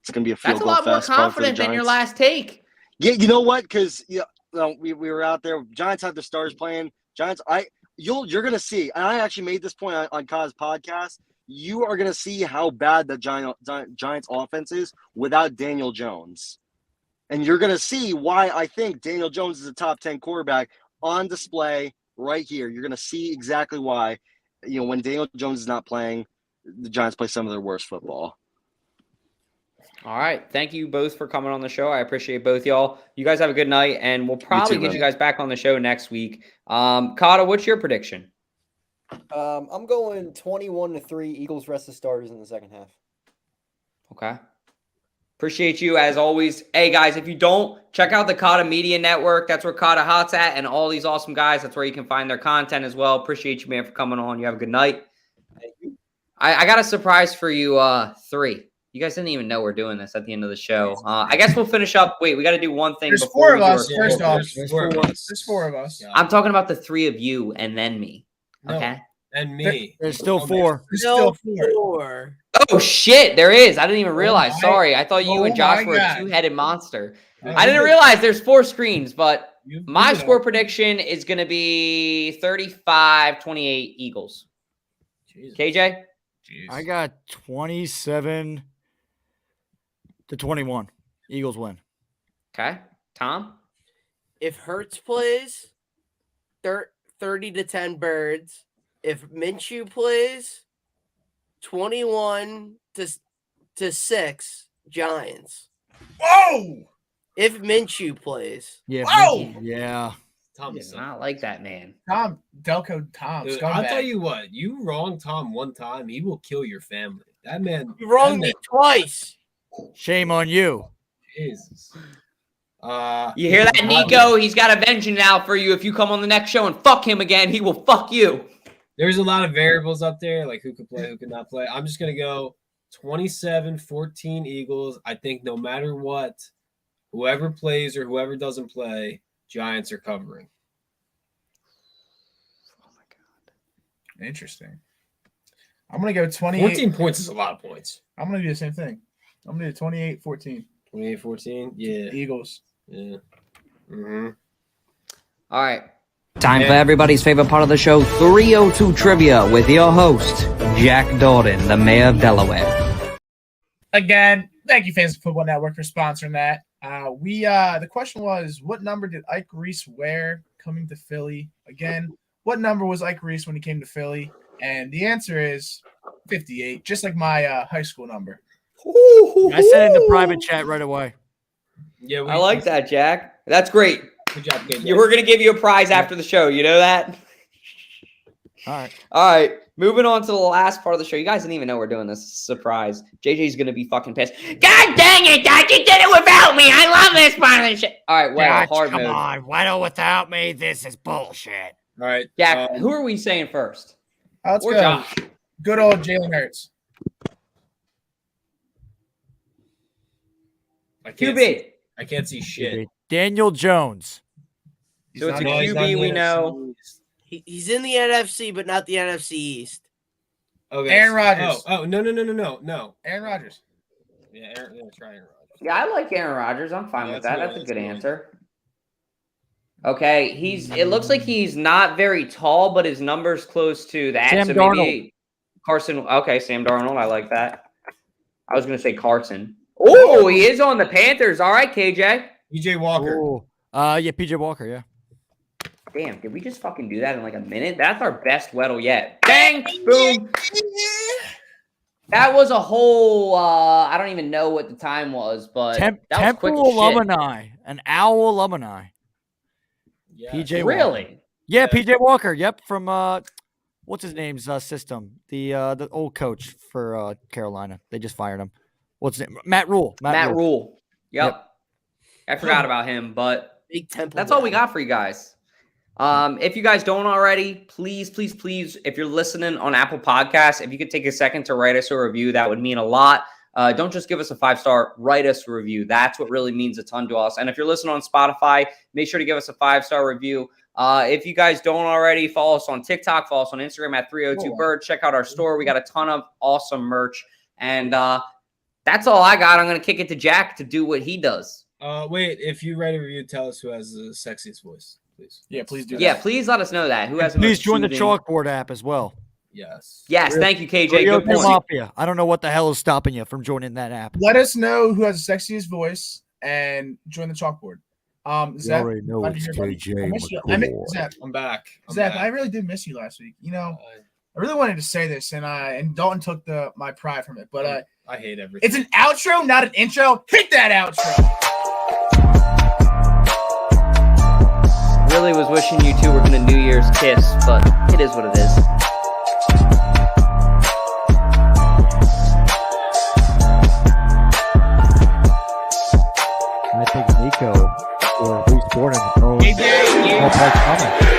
It's going to be a field goal fest. That's a lot more confident than your last take. Yeah, you know what? Because we were out there. Giants had the stars playing. Giants, you're going to see, and I actually made this point on Kai's podcast. You are going to see how bad the Giants offense is without Daniel Jones. And you're going to see why I think Daniel Jones is a top 10 quarterback on display right here. You're going to see exactly why. You know, when Daniel Jones is not playing, the Giants play some of their worst football. All right. Thank you both for coming on the show. I appreciate both y'all. You guys have a good night, and we'll probably get you guys back on the show next week. Cotta, what's your prediction? I'm going 21-3. Eagles rest the starters in the second half. Okay. Appreciate you as always. Hey guys, if you don't, check out the Cotta Media Network. That's where Cotta Hot's at, and all these awesome guys. That's where you can find their content as well. Appreciate you, man, for coming on. You have a good night. Thank you. I got a surprise for you, 3. You guys didn't even know we're doing this at the end of the show. I guess we'll finish up. Wait, we got to do one thing. There's 4 of us. First off, there's 4 of us. I'm talking about the 3 of you and then me. Okay. No. And me. There's still 4. There's still 4. Oh shit, there is. I didn't even realize. Sorry, I thought you and Josh were a 2-headed monster. I didn't realize there's 4 screens, but my score prediction is going to be 35-28 Eagles. Jesus. KJ? Jeez. I got 27-21. Eagles win. Okay. Tom? If Hurts plays, 30-10 Birds. If Minshew plays, 21-6 Giants. Whoa! If Minshew plays. Yeah. Whoa! Yeah. Tom He is is not like that, man. Tom, Delco Tom, Dude, scumbag. I'll tell you what, you wrong Tom one time, he will kill your family. That man. You wronged me twice. Shame on you. Jesus. You hear that, Nico? He's got a vengeance now for you. If you come on the next show and fuck him again, he will fuck you. There's a lot of variables up there, like who could play, who could not play. I'm just going to go 27-14 Eagles. I think no matter what, whoever plays or whoever doesn't play, Giants are covering. Oh, my God. Interesting. I'm going to go 28. 14 points is a lot of points. I'm going to do the same thing. I'm going to do 28-14. 28-14? Yeah. Eagles. Yeah. Mm-hmm. All right. Time for everybody's favorite part of the show, 302 Trivia, with your host, Jack Dawden, the mayor of Delaware. Again, thank you, Fantasy Football Network, for sponsoring that. The question was, what number did Ike Reese wear coming to Philly? Again, what number was Ike Reese when he came to Philly? And the answer is 58, just like my high school number. I sent it in the private chat right away. Yeah, I like that, Jack. That's great. Good job, KJ. We're going to give you a prize after the show. You know that? All right. All right. Moving on to the last part of the show. You guys didn't even know we're doing this. Surprise. JJ's going to be fucking pissed. God dang it, Doc. You did it without me. I love this part of the show. All right. Well, hard come move. on. Weddle without me. This is bullshit. All right. Jack, who are we saying first? Let's Or go. Josh? Good old Jalen Hurts. I can't see shit. Daniel Jones. So it's a No, he's not in QB the we NFC know. East. He's in the NFC, but not the NFC East. Okay. Aaron Rodgers. Oh, no. Aaron Rodgers. Yeah, try Aaron Rodgers. Yeah, I like Aaron Rodgers. I'm fine Yeah, with that's that. good. That's a good That's good. answer. Okay, it looks like he's not very tall, but his number's close to that. Sam so Darnold. maybe Carson. Okay, Sam Darnold. I like that. I was going to say Carson. Oh, he is on the Panthers. All right, KJ. PJ Walker. Oh, yeah, PJ Walker, yeah. Damn, did we just fucking do that in like a minute? That's our best Weddle yet. Bang, boom. That was a whole, I don't even know what the time was, but that was quick Temple as shit. alumni, an Owl alumni. Yeah. PJ Walker. Really? Yeah, PJ Walker. Yep, from what's his name's system? The old coach for Carolina. They just fired him. What's his name? Matt Rule. Matt Rule. Yep. I forgot about him, but Big Temple. that's all we got for you guys. If you guys don't already, please, if you're listening on Apple Podcasts, if you could take a second to write us a review, that would mean a lot. Don't just give us a 5-star, write us a review. That's what really means a ton to us. And if you're listening on Spotify, make sure to give us a 5-star review. If you guys don't already, follow us on TikTok, follow us on Instagram at 302birds. Check out our store. We got a ton of awesome merch. And that's all I got. I'm going to kick it to Jack to do what he does. Wait, if you write a review, tell us who has the sexiest voice, please. Yeah, please do. Yeah, please let us know that. Who has the Please most join the soothing- chalkboard app as well. Yes. Yes, thank you, KJ. Good 302 point. Mafia. I don't know what the hell is stopping you from joining that app. Let us know who has the sexiest voice and join the chalkboard. You Zach, already know glad to it's hear from you. KJ I miss you. McCoy. Zach, I'm back. Zach, I really did miss you last week. You know, I really wanted to say this, and Dalton took my pride from it. But I hate everything. it's an outro, not an intro. Hit that outro. Really was wishing you two were going to New Year's kiss, but it is what it is.